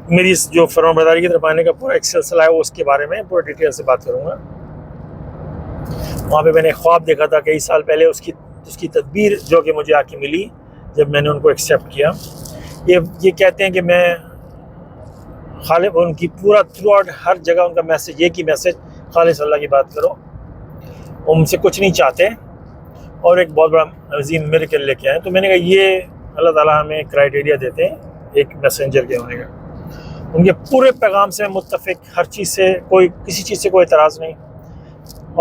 میری جو فرمانبرداری کی طرف آنے کا پورا ایک سلسلہ ہے وہ اس کے بارے میں پورا ڈیٹیل سے بات کروں گا۔ وہاں پہ میں نے خواب دیکھا تھا کئی سال پہلے، اس کی تدبیر جو کہ مجھے آ کے ملی جب میں نے ان کو ایکسیپٹ کیا۔ یہ کہتے ہیں کہ میں خالص ان کی پورا تھرو آؤٹ ہر جگہ ان کا میسج ایک ہی میسج، خالص اللہ کی بات کرو، وہ ان سے کچھ نہیں چاہتے اور ایک بہت بڑا عظیم میریکل لے کے آئے۔ تو میں نے کہا یہ اللہ تعالیٰ ہمیں کرائیٹیریا دیتے ہیں ایک میسنجر کے ہونے کا، ان کے پورے پیغام سے متفق، ہر چیز سے کسی چیز سے کوئی اعتراض نہیں،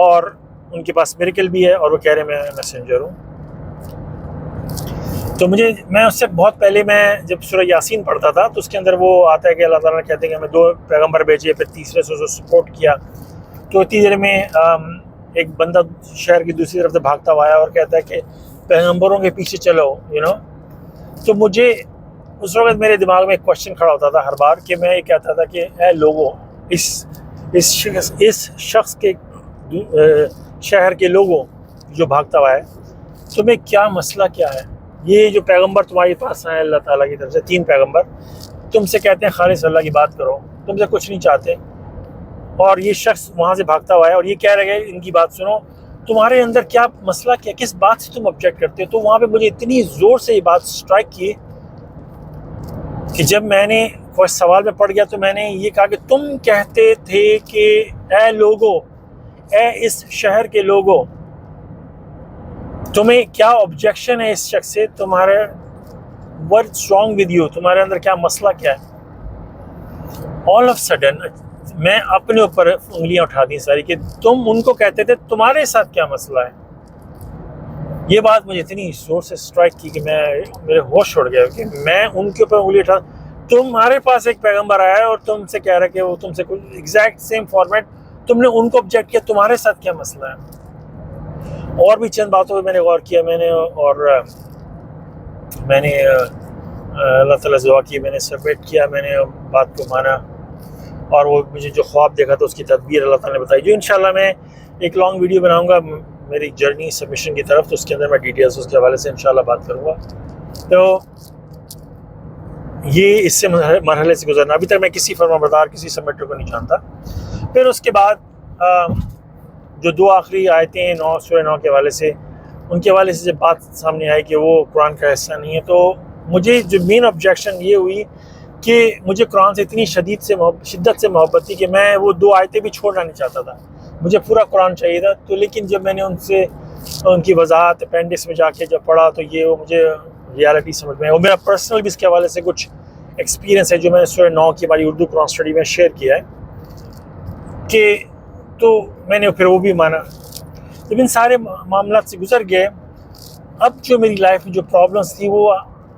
اور ان کے پاس میریکل بھی ہے، اور وہ کہہ رہے ہیں میں میسنجر ہوں۔ تو میں اس سے بہت پہلے میں جب سورہ یاسین پڑھتا تھا تو اس کے اندر وہ آتا ہے کہ اللہ تعالیٰ کہتے ہیں کہ ہمیں 2 پیغمبر بھیجے، پھر تیسرے سے اسے سپورٹ کیا۔ تو اتنی دیر میں ایک بندہ شہر کی دوسری طرف سے بھاگتا ہوا آیا اور کہتا ہے کہ پیغمبروں کے پیچھے چلو تو مجھے اس وقت میرے دماغ میں ایک کوشچن کھڑا ہوتا تھا ہر بار کہ میں یہ کہتا تھا کہ اے لوگوں، اس شخص کے شہر کے لوگوں جو بھاگتا ہوا ہے، تمہیں کیا مسئلہ کیا ہے؟ یہ جو پیغمبر تمہارے پاس آئے اللہ تعالیٰ کی طرف سے، 3 پیغمبر تم سے کہتے ہیں خالص اللہ کی بات کرو، تم سے کچھ نہیں چاہتے، اور یہ شخص وہاں سے بھاگتا ہوا ہے اور یہ کہہ رہے ہیں ان کی بات سنو، تمہارے اندر کیا مسئلہ کیا، کس بات سے تم آبجیکٹ کرتے ہو؟ تو وہاں پہ مجھے اتنی زور سے یہ بات سٹرائک کی کہ جب میں نے سوال میں پڑ گیا تو میں نے یہ کہا کہ تم کہتے تھے کہ اے لوگو، اے اس شہر کے لوگوں، تمہیں کیا آبجیکشن ہے اس شخص سے، تمہارے what's wrong with you، تمہارے اندر کیا مسئلہ کیا ہے؟ all of sudden میں اپنے اوپر انگلیاں اٹھا دی ساری کہ تم ان کو کہتے تھے تمہارے ساتھ کیا مسئلہ ہے۔ یہ بات مجھے اتنی زور سے سٹرائک کی کہ میرے ہوش اڑ گیا کہ میں ان کے اوپر انگلی اٹھا، تمہارے پاس ایک پیغمبر آیا ہے اور تم سے کہہ رہے کہ وہ تم سے کچھ ایگزیکٹ سیم فارمیٹ، تم نے ان کو آبجیکٹ کیا، تمہارے ساتھ کیا مسئلہ ہے؟ اور بھی چند باتوں پہ میں نے غور کیا، میں نے اللہ تعالیٰ سے دعا کی، میں نے سبمٹ کیا، میں نے بات کو مانا، اور وہ مجھے جو خواب دیکھا تھا اس کی تدبیر اللہ تعالیٰ نے بتائی، جو انشاءاللہ میں ایک لانگ ویڈیو بناؤں گا میری جرنی سبمیشن کی طرف، تو اس کے اندر میں ڈیٹیلز اس کے حوالے سے انشاءاللہ بات کروں گا۔ تو یہ اس سے مرحلے سے گزرنا، ابھی تک میں کسی فرمانبردار کسی سبمٹر کو نہیں جانتا۔ پھر اس کے بعد جو 2 آخری آیتیں سورہ 9 کے حوالے سے، ان کے حوالے سے جب بات سامنے آئی کہ وہ قرآن کا حصہ نہیں ہے، تو مجھے جو مین آبجیکشن یہ ہوئی کہ مجھے قرآن سے اتنی شدت سے محبت تھی کہ میں وہ 2 آیتیں بھی چھوڑنا نہیں چاہتا تھا، مجھے پورا قرآن چاہیے تھا۔ تو لیکن جب میں نے ان کی وضاحت اپینڈکس میں جا کے جب پڑھا تو یہ وہ مجھے ریالٹی سمجھ میں، اور میرا پرسنل بھی اس کے حوالے سے کچھ ایکسپیرینس ہے جو میں نے سورہ 9 کی ہماری اردو قرآن اسٹڈی میں شیئر کیا ہے کہ تو میں نے پھر وہ بھی مانا. جب ان سارے معاملات سے گزر گئے, اب جو میری لائف میں جو پرابلمس تھی وہ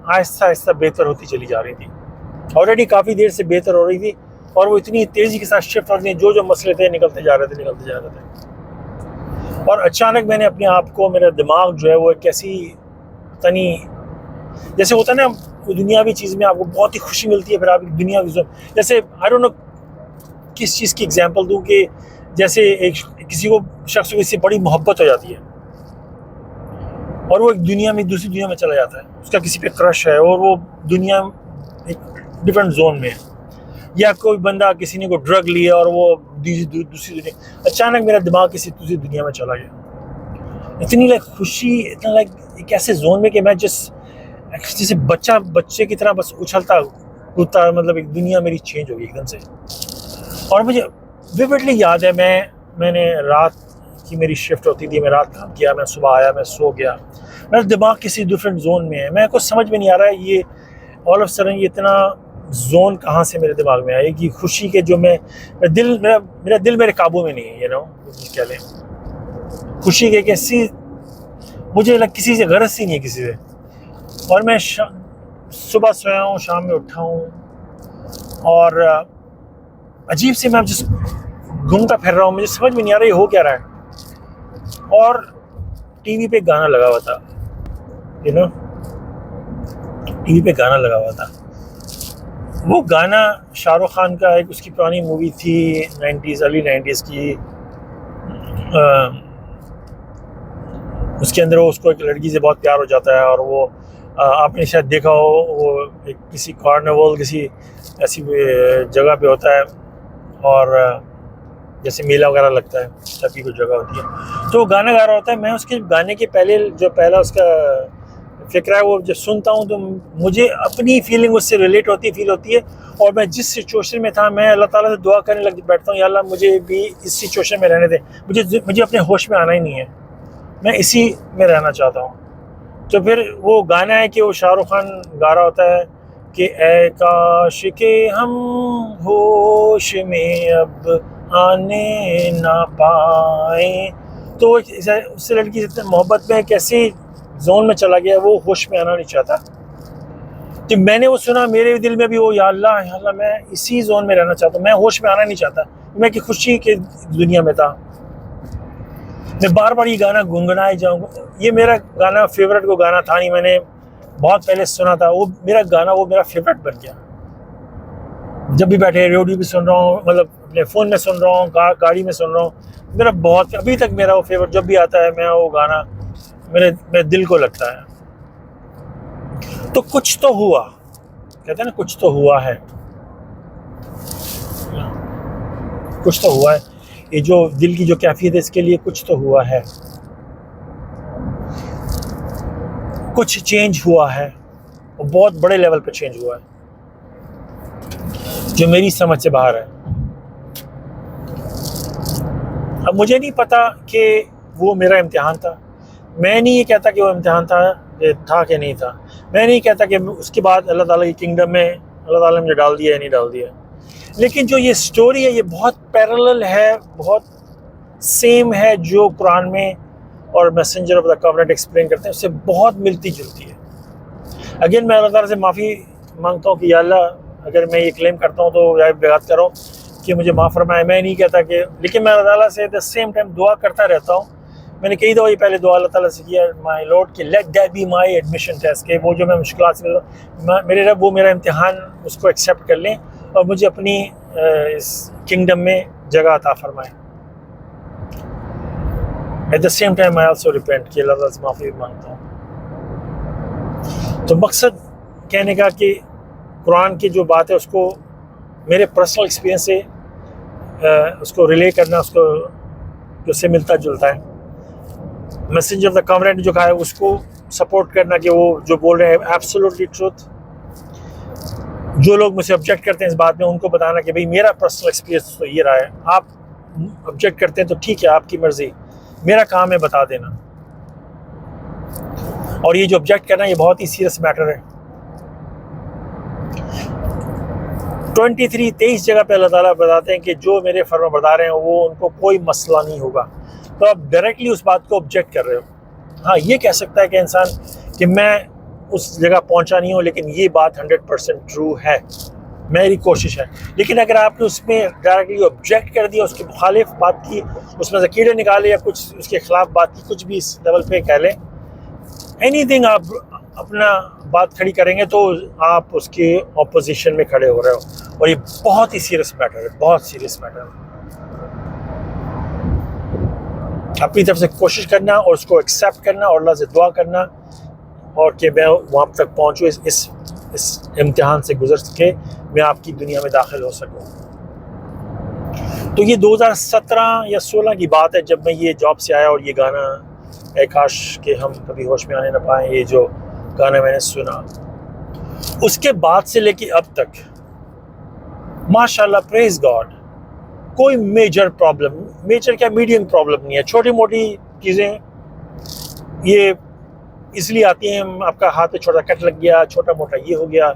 آہستہ آہستہ بہتر ہوتی چلی جا رہی تھی. آلریڈی کافی دیر سے بہتر ہو رہی تھی, اور وہ اتنی تیزی کے ساتھ شفٹ ہو رہی تھی, جو مسئلے تھے نکلتے جا رہے تھے. اور اچانک میں نے اپنے آپ کو, میرا دماغ جو ہے وہ ایک ایسی تنی, جیسے ہوتا ہے نا دنیاوی چیز میں آپ کو بہت ہی خوشی ملتی ہے, پھر آپ دنیا جیسے آئی ڈونٹ نو کس چیز کی ایگزامپل دوں, کہ جیسے ایک کسی کو شخص کو اس سے بڑی محبت ہو جاتی ہے اور وہ ایک دنیا میں دوسری دنیا میں چلا جاتا ہے, اس کا کسی پہ کرش ہے اور وہ دنیا ایک ڈفرینٹ زون میں ہے. یا کوئی بندہ کسی نے کوئی ڈرگ لیا اور وہ دوسری دنیا, اچانک میرا دماغ کسی دوسری دنیا میں چلا گیا. اتنی خوشی, اتنا ایک ایسے زون میں کہ میں جیسے بچے کی طرح بس اچھلتا کودتا, مطلب ایک دنیا میری چینج ہو گئی ایک دم سے. اور مجھے ویوڈلی یاد ہے, میں نے رات کی میری شفٹ ہوتی تھی, میں رات کام کیا, میں صبح آیا, میں سو گیا, میرا دماغ کسی ڈفرینٹ زون میں ہے. میں کچھ سمجھ میں نہیں آ رہا ہے یہ آل آف سڈن یہ اتنا زون کہاں سے میرے دماغ میں آئے کہ خوشی کے جو میرا دل میرے قابو میں نہیں ہے, کیا لیں, خوشی کے کسی مجھے کسی سے غرض ہی نہیں ہے کسی سے. اور میں صبح سویا ہوں, شام میں اٹھا ہوں, اور عجیب سے میں جس گھومتا پھر رہا ہوں, مجھے سمجھ میں نہیں آ رہا یہ ہو کیا رہا ہے. اور ٹی وی پہ گانا لگا ہوا تھا, ٹی وی پہ گانا لگا ہوا تھا. وہ گانا شاہ رخ خان کا ایک اس کی پرانی مووی تھی 90s ارلی 90s کی, اس کے اندر اس کو ایک لڑکی سے بہت پیار ہو جاتا ہے, اور وہ آپ نے شاید دیکھا ہو, وہ کسی کارنیول کسی ایسی جگہ پہ ہوتا ہے, اور جیسے میلہ وغیرہ لگتا ہے تب کی کوئی جگہ ہوتی ہے, تو وہ گانا گا رہا ہوتا ہے. میں اس کے گانے کے پہلا اس کا فکرہ ہے وہ جب سنتا ہوں تو مجھے اپنی فیلنگ اس سے ریلیٹ فیل ہوتی ہے, اور میں جس سچویشن میں تھا میں اللہ تعالیٰ سے دعا کرنے لگ بیٹھتا ہوں, یا اللہ مجھے بھی اس سچویشن میں رہنے دیں, مجھے اپنے ہوش میں آنا ہی نہیں ہے, میں اسی میں رہنا چاہتا ہوں. تو پھر وہ گانا ہے کہ وہ شاہ رخ خان گا رہا ہوتا ہے کہ اے کاش کہ ہم ہوش میں اب آنے نہ پائیں. تو اس سے لڑکی سے محبت میں کیسی زون میں چلا گیا, وہ ہوش میں آنا نہیں چاہتا. جب میں نے وہ سنا میرے دل میں بھی وہ یا اللہ میں اسی زون میں رہنا چاہتا ہوں, میں ہوش میں آنا نہیں چاہتا, میں کہ خوشی کے دنیا میں تھا. میں بار بار یہ گانا گنگنائے جاؤں, یہ میرا گانا فیورٹ کو گانا تھا نہیں, میں نے بہت پہلے سنا تھا, وہ میرا گانا وہ میرا فیورٹ بن گیا. جب بھی بیٹھے ریڈیو بھی سن رہا ہوں, مطلب اپنے فون میں سن رہا ہوں, گاڑی میں سن رہا ہوں, میرا بہت ابھی تک میرا وہ فیورٹ جب بھی آتا ہے میں وہ گانا میرے دل کو لگتا ہے. تو کچھ تو ہوا, کہتے ہیں نا کچھ تو ہوا ہے, کچھ تو ہوا ہے, یہ جو دل کی جو کیفیت ہے اس کے لیے کچھ تو ہوا ہے, کچھ چینج ہوا ہے, اور بہت بڑے لیول پہ چینج ہوا ہے جو میری سمجھ سے باہر ہے. اب مجھے نہیں پتا کہ وہ میرا امتحان تھا, میں نہیں یہ کہتا کہ وہ امتحان تھا کہ نہیں تھا, میں نہیں کہتا کہ اس کے بعد اللہ تعالیٰ کی کنگڈم میں اللہ تعالیٰ نے مجھے ڈال دیا یا نہیں ڈال دیا, لیکن جو یہ سٹوری ہے یہ بہت پیرلل ہے, بہت سیم ہے جو قرآن میں اور messenger of the Courant explain کرتے ہیں, اس سے بہت ملتی جلتی ہے. اگین میں اللہ تعالیٰ سے معافی مانگتا ہوں کہ یا اللہ اگر میں یہ کلیم کرتا ہوں تو یا بغاوت کرو کہ مجھے معاف فرمائے, میں نہیں کہتا کہ, لیکن میں اللہ تعالیٰ سے دا سیم ٹائم دعا کرتا رہتا ہوں. میں نے کئی دفعہ یہ پہلے دعا اللہ تعالیٰ سے کیا, مائی لارڈ کہ let that be my admission test, کہ وہ جو میں مشکلات سے میرے رب وہ میرا امتحان اس کو ایکسیپٹ کر لیں اور مجھے اپنی اس کنگڈم میں جگہ عطا فرمائیں. At the same time I also repent کہ اللہ تعالیٰ سے معافی مانگتا ہوں. تو مقصد کہنے کا کہ قرآن کی جو بات ہے اس کو میرے پرسنل ایکسپیرینس سے اس کو ریلے کرنا, اس کو اس سے ملتا جلتا ہے. میسنجر آف دا کورنٹ نے جو کہا ہے اس کو سپورٹ کرنا کہ وہ جو بول رہے ہیں ایبسولوٹلی ٹروتھ. جو لوگ مجھ سے آبجیکٹ کرتے ہیں اس بات میں ان کو بتانا کہ بھئی میرا پرسنل ایکسپیرینس تو یہ رہا ہے, آپ آبجیکٹ کرتے ہیں تو ٹھیک ہے آپ کی مرضی, میرا کام ہے بتا دینا. اور یہ جو آبجیکٹ کرنا یہ بہت ہی سیریس میٹر ہے. 23 جگہ پہ اللہ تعالیٰ بتاتے ہیں کہ جو میرے فرما بردار ہیں وہ ان کو کوئی مسئلہ نہیں ہوگا. تو آپ ڈائریکٹلی اس بات کو آبجیکٹ کر رہے ہو. ہاں یہ کہہ سکتا ہے کہ انسان کہ میں اس جگہ پہنچا نہیں ہوں لیکن یہ بات 100% ٹرو ہے, میری کوشش ہے. لیکن اگر آپ نے اس میں ڈائریکٹلی آبجیکٹ کر دیا, اس کے مخالف بات کی, اس میں سے کیڑے نکالے یا کچھ اس کے خلاف بات کی, کچھ بھی اس لیول پہ کہہ لیں, اینی تھنگ آپ اپنا بات کھڑی کریں گے تو آپ اس کے اپوزیشن میں کھڑے ہو رہے ہو, اور یہ بہت ہی سیریس میٹر ہے, بہت سیریس میٹر ہے. اپنی طرف سے کوشش کرنا اور اس کو ایکسیپٹ کرنا اور اللہ سے دعا کرنا, اور کہ میں وہاں تک پہنچوں, اس امتحان سے گزر کے میں آپ کی دنیا میں داخل ہو سکوں. تو یہ 2017 یا 16 کی بات ہے جب میں یہ جاب سے آیا اور یہ گانا اے کاش کہ ہم کبھی ہوش میں آنے نہ پائیں, یہ جو گانا میں نے سنا. اس کے بعد سے لے کے اب تک ماشاءاللہ پریز گاڈ کوئی میجر پرابلم, میجر کیا میڈیم پرابلم نہیں ہے. چھوٹی موٹی چیزیں یہ اس لیے آتی ہیں, آپ کا ہاتھ پہ چھوٹا کٹ لگ گیا, چھوٹا موٹا یہ ہو گیا,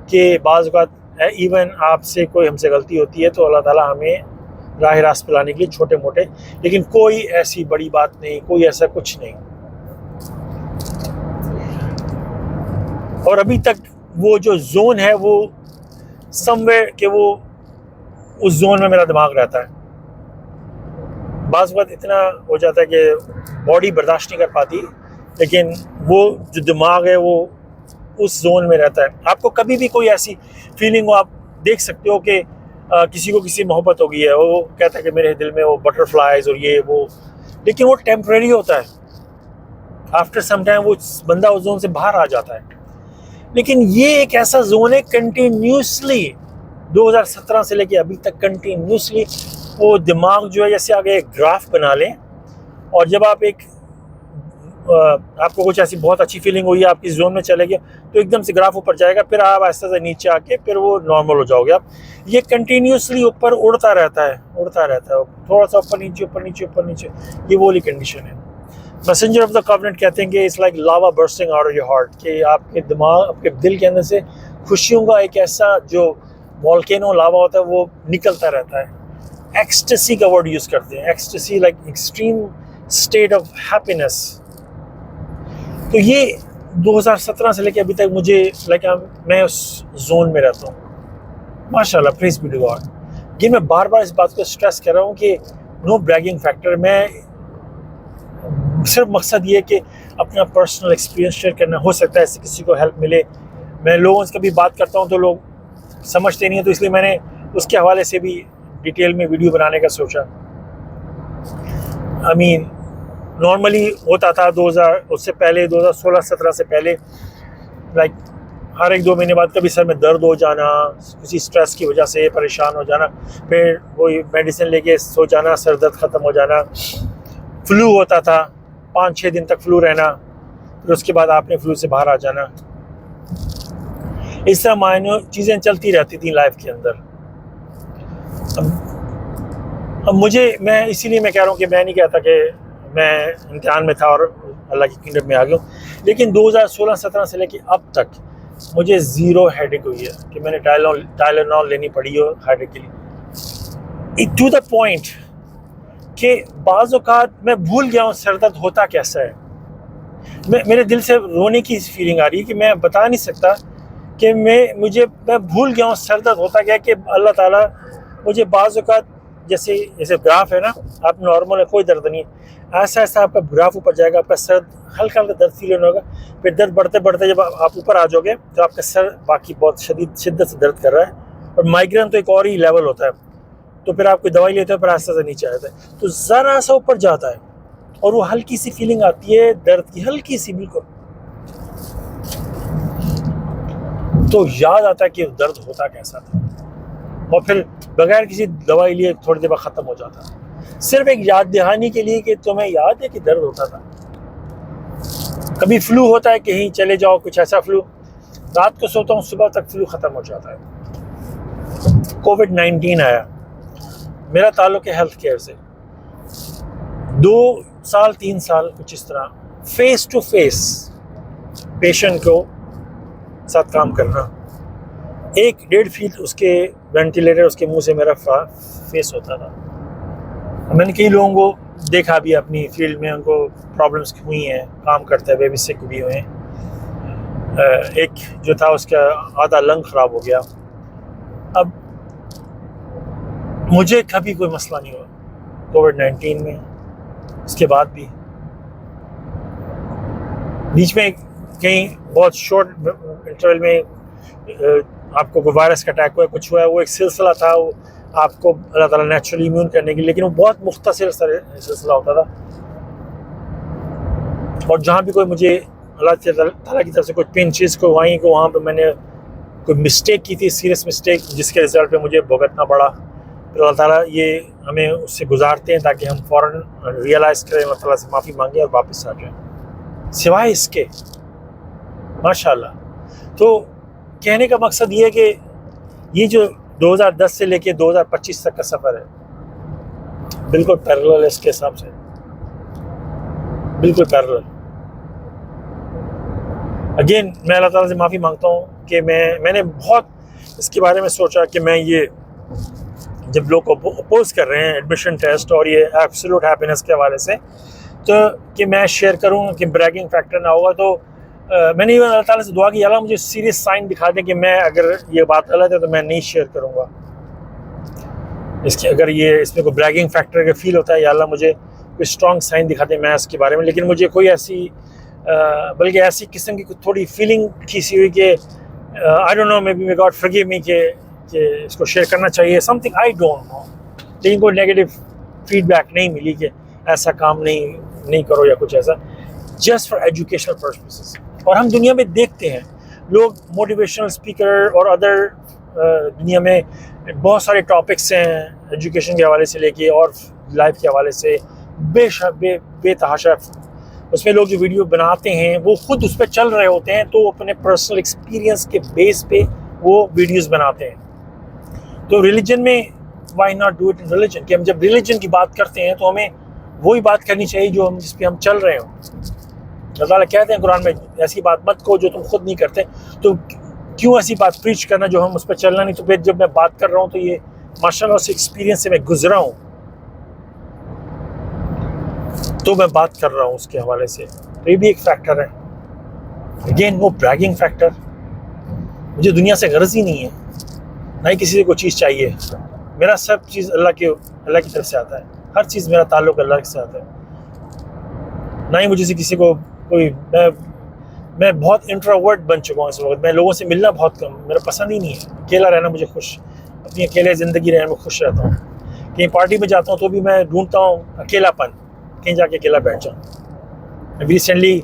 کہ بعض اوقات ایون آپ سے کوئی ہم سے غلطی ہوتی ہے تو اللہ تعالیٰ ہمیں راہ راست پہ لانے کے لیے چھوٹے موٹے, لیکن کوئی ایسی بڑی بات نہیں, کوئی ایسا کچھ نہیں. اور ابھی تک وہ جو زون ہے وہ سم ویئر کہ وہ اس زون میں میرا دماغ رہتا ہے. بعض وقت اتنا ہو جاتا ہے کہ باڈی برداشت نہیں کر پاتی, لیکن وہ جو دماغ ہے وہ اس زون میں رہتا ہے. آپ کو کبھی بھی کوئی ایسی فیلنگ ہو, آپ دیکھ سکتے ہو کہ کسی کو کسی محبت ہو گئی ہے, وہ کہتا ہے کہ میرے دل میں وہ بٹر فلائز اور یہ وہ, لیکن وہ ٹیمپریری ہوتا ہے. آفٹر سم ٹائم وہ بندہ اس زون سے باہر آ جاتا ہے. لیکن یہ ایک ایسا زون ہے کنٹینیوسلی 2017 سے لے کے ابھی تک کنٹینیوسلی وہ دماغ جو ہے جیسے آگے ایک گراف بنا لیں, اور جب آپ آپ کو کچھ ایسی بہت اچھی فیلنگ ہوئی, آپ کی زون میں چلے گئے تو ایک دم سے گراف اوپر جائے گا, پھر آپ آہستہ سے نیچے آ کے پھر وہ نارمل ہو جاؤ گے. آپ یہ کنٹینیوسلی اوپر اڑتا رہتا ہے, تھوڑا سا اوپر نیچے اوپر نیچے اوپر نیچے, یہ والی کنڈیشن ہے. میسنجر آف دا کاوننٹ کہتے ہیں کہ it's like lava bursting out of your heart, کہ آپ کے دماغ, آپ کے دل کے اندر سے خوشیوں کا ایک ایسا جو والکینو لاوا ہوتا ہے وہ نکلتا رہتا ہے. ایکسٹسی کا ورڈ یوز کرتے ہیں, ecstasy like extreme state of happiness. تو یہ 2017 سے لے کے ابھی تک مجھے لائک میں اس زون میں رہتا ہوں. ماشاءاللہ پریز بی ٹو گاڈ. یہ میں بار بار اس بات کو اسٹریس کر رہا ہوں کہ نو بریگنگ فیکٹر, میں صرف مقصد یہ کہ اپنا پرسنل ایکسپیرینس شیئر کرنا. ہو سکتا ہے اس سے کسی کو ہیلپ ملے. میں لوگوں سے کبھی بات کرتا ہوں تو لوگ سمجھتے نہیں ہیں, تو اس لیے میں نے اس کے حوالے سے بھی ڈیٹیل میں ویڈیو بنانے کا سوچا. نارملی ہوتا تھا 2000 اس سے پہلے 2016-17 سے پہلے, لائک ہر ایک 2 مہینے بعد کبھی سر میں درد ہو جانا, کسی اسٹریس کی وجہ سے پریشان ہو جانا, پھر وہی میڈیسن لے کے سو جانا, سر درد ختم ہو جانا. فلو ہوتا تھا, 5-6 دن تک فلو رہنا, پھر اس کے بعد آپ نے فلو سے باہر آ جانا. اس طرح معنی چیزیں چلتی رہتی تھیں لائف کے اندر. اب میں اسی لیے میں کہہ رہا ہوں کہ میں نہیں کہتا کہ میں امتحان میں تھا اور اللہ کی کنڈم میں آ گیا ہوں, لیکن 2016-17 سے لے کے اب تک مجھے 0 ہیڈیک ہوئی ہے کہ میں نے ٹائلینول لینی پڑی ہو ہیڈیک کے لیے. ٹو دا پوائنٹ کہ بعض اوقات میں بھول گیا ہوں سر درد ہوتا کیسا ہے. میرے دل سے رونے کی فیلنگ آ رہی ہے کہ میں بتا نہیں سکتا کہ میں بھول گیا ہوں سر درد ہوتا کیا, کہ اللہ تعالیٰ مجھے بعض اوقات جیسے گراف ہے نا, آپ نارمل ہے کوئی درد نہیں, ایسا آپ کا گراف اوپر جائے گا, آپ کا سر ہلکا درد فیل ہونے ہوگا, پھر درد بڑھتے بڑھتے جب آپ اوپر آ جاؤ گے تو آپ کا سر باقی بہت شدت سے درد کر رہا ہے. اور مائیگرین تو ایک اور ہی لیول ہوتا ہے, تو پھر آپ کوئی دوائی لیتے ہو پھر آہستہ سے نیچے آتا ہے, تو ذرا سا اوپر جاتا ہے اور وہ ہلکی سی فیلنگ آتی ہے درد کی, ہلکی سی بالکل, تو یاد آتا ہے کہ درد ہوتا کیسا تھا, اور پھر بغیر کسی دوائی لیے تھوڑی دیر بعد ختم ہو جاتا ہے. صرف ایک یاد دہانی کے لیے کہ تمہیں یاد ہے کہ درد ہوتا تھا. کبھی فلو ہوتا ہے, کہیں چلے جاؤ کچھ ایسا فلو, رات کو سوتا ہوں صبح تک فلو ختم ہو جاتا ہے. کووڈ-19 آیا, میرا تعلق ہے ہیلتھ کیئر سے, 2-3 سال کچھ اس طرح فیس ٹو فیس پیشنٹ کو ساتھ کام کرنا, 1.5 فیٹ اس کے وینٹیلیٹر اس کے منہ سے میرا فیس ہوتا تھا. میں نے کئی لوگوں کو دیکھا بھی اپنی فیلڈ میں، ان کو پرابلمس ہوئی ہیں کام کرتے ہوئے بھی، سک بھی ہوئے ہیں. ایک جو تھا اس کا آدھا لنگ خراب ہو گیا. اب مجھے کبھی کوئی مسئلہ نہیں ہوا کووڈ-19 میں، اس کے بعد بھی. بیچ میں کہیں بہت شارٹ انٹرول میں آپ کو کوئی وائرس کا اٹیک ہوا، کچھ ہوا ہے، وہ ایک سلسلہ تھا، وہ آپ کو اللہ تعالیٰ نیچرلی امیون کرنے کے لیے، لیکن وہ بہت مختصر سلسلہ ہوتا تھا. اور جہاں بھی کوئی مجھے اللہ تعالیٰ کی طرف سے کوئی پنچز کو آئیں کہ وہاں پہ میں نے کوئی مسٹیک کی تھی، سیریس مسٹیک، جس کے رزلٹ پہ مجھے بھگتنا پڑا. پھر اللہ تعالیٰ یہ ہمیں اس سے گزارتے ہیں تاکہ ہم فوراً ریئلائز کریں، اللہ تعالیٰ سے معافی مانگیں اور واپس آ جائیں. سوائے اس کے ماشاء اللہ. تو کہنے کا مقصد یہ ہے کہ یہ جو 2010 سے لے کے 2025 تک کا سفر ہے بالکل پیرلل ہے اس کے حساب سے، بالکل پیرلل. اگین میں اللہ تعالیٰ سے معافی مانگتا ہوں کہ میں نے بہت اس کے بارے میں سوچا کہ میں یہ جب لوگ اپوز کر رہے ہیں ایڈمیشن ٹیسٹ اور یہ ایبسولوٹ ہیپینس کے حوالے سے، تو کہ میں شیئر کروں کہ بریگنگ فیکٹر نہ ہوگا. تو میں نے اللہ تعالیٰ سے دعا کی، اللہ مجھے سیریس سائن دکھا دیں کہ میں اگر یہ بات غلط ہے تو میں نہیں شیئر کروں گا اس کی. اگر یہ اس میں کوئی بریگنگ فیکٹر کا فیل ہوتا ہے، یا اللہ مجھے کوئی اسٹرانگ سائن دکھا دیں میں اس کے بارے میں. لیکن مجھے کوئی ایسی بلکہ ایسی قسم کی تھوڑی فیلنگ کی سی ہوئی کہ I don't know, maybe God forgive me کہ اس کو شیئر کرنا چاہیے، سم تھنگ آئی ڈونٹ نو. لیکن کوئی نیگیٹو فیڈ بیک نہیں ملی کہ ایسا کام نہیں کرو یا کچھ ایسا، جسٹ فار ایجوکیشنل پرپسز. اور ہم دنیا میں دیکھتے ہیں لوگ موٹیویشنل اسپیکر اور ادر دنیا میں بہت سارے ٹاپکس ہیں ایجوکیشن کے حوالے سے لے کے اور لائف کے حوالے سے بے تحاشا. اس میں لوگ جو ویڈیو بناتے ہیں وہ خود اس پہ چل رہے ہوتے ہیں، تو اپنے پرسنل ایکسپیرینس کے بیس پہ وہ ویڈیوز بناتے ہیں. تو ریلیجن میں why not do it in religion, کہ ہم جب ریلیجن کی بات کرتے ہیں تو ہمیں وہی بات کرنی چاہیے جو ہم جس پہ ہم چل رہے ہوں. اللہ تعالیٰ کہتے ہیں قرآن میں ایسی بات مت کہو جو تم خود نہیں کرتے. تو کیوں ایسی بات پریچ کرنا جو ہم اس پہ چلنا نہیں. تو پھر جب میں بات کر رہا ہوں تو یہ ماشاء اللہ اس ایکسپیرینس سے میں گزرا ہوں، تو میں بات کر رہا ہوں اس کے حوالے سے. تو یہ بھی ایک فیکٹر ہے. اگین وہ بریگنگ فیکٹر، مجھے دنیا سے غرض ہی نہیں ہے، نہ ہی کسی سے کوئی چیز چاہیے. میرا سب چیز اللہ کی طرف سے آتا ہے، ہر چیز میرا تعلق اللہ کے ساتھ ہے. نہ ہی مجھے سے کسی کو کوئی میں بہت انٹروورٹ بن چکا ہوں اس وقت. میں لوگوں سے ملنا بہت کم، میرا پسند ہی نہیں ہے. اکیلا رہنا مجھے اپنی اکیلے زندگی رہنے میں خوش رہتا ہوں. کہیں پارٹی میں جاتا ہوں تو بھی میں ڈھونڈتا ہوں اکیلا پن، کہیں جا کے اکیلا بیٹھ جاؤں. ابھی ریسنٹلی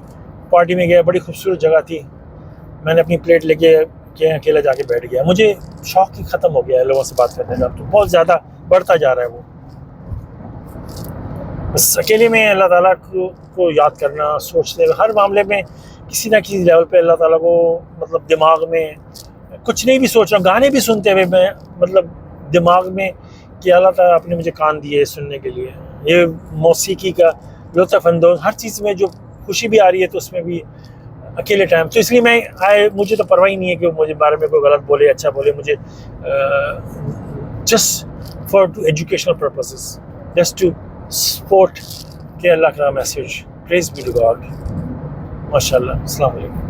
پارٹی میں گیا، بڑی خوبصورت جگہ تھی، میں نے اپنی پلیٹ لے کے اکیلا جا کے بیٹھ گیا. مجھے شوق ہی ختم ہو گیا ہے لوگوں سے بات کرنے کا، تو بہت زیادہ بڑھتا جا رہا ہے وہ. بس اکیلے میں اللہ تعالیٰ کو یاد کرنا، سوچنے ہر معاملے میں کسی نہ کسی لیول پہ اللہ تعالیٰ کو مطلب دماغ میں کچھ نہیں بھی سوچ رہا ہوں، گانے بھی سنتے ہوئے میں مطلب دماغ میں کہ اللہ تعالیٰ آپ نے مجھے کان دیے سننے کے لیے. یہ موسیقی کا لطف اندوز ہر چیز میں جو خوشی بھی آ رہی ہے تو اس میں بھی اکیلے ٹائم. تو اس لیے مجھے تو پرواہ ہی نہیں ہے کہ مجھے بارے میں کوئی غلط بولے اچھا بولے. مجھے just for to educational purposes, just to support کہ اللہ کا message. Praise be to God. ماشاء اللہ. السلام علیکم.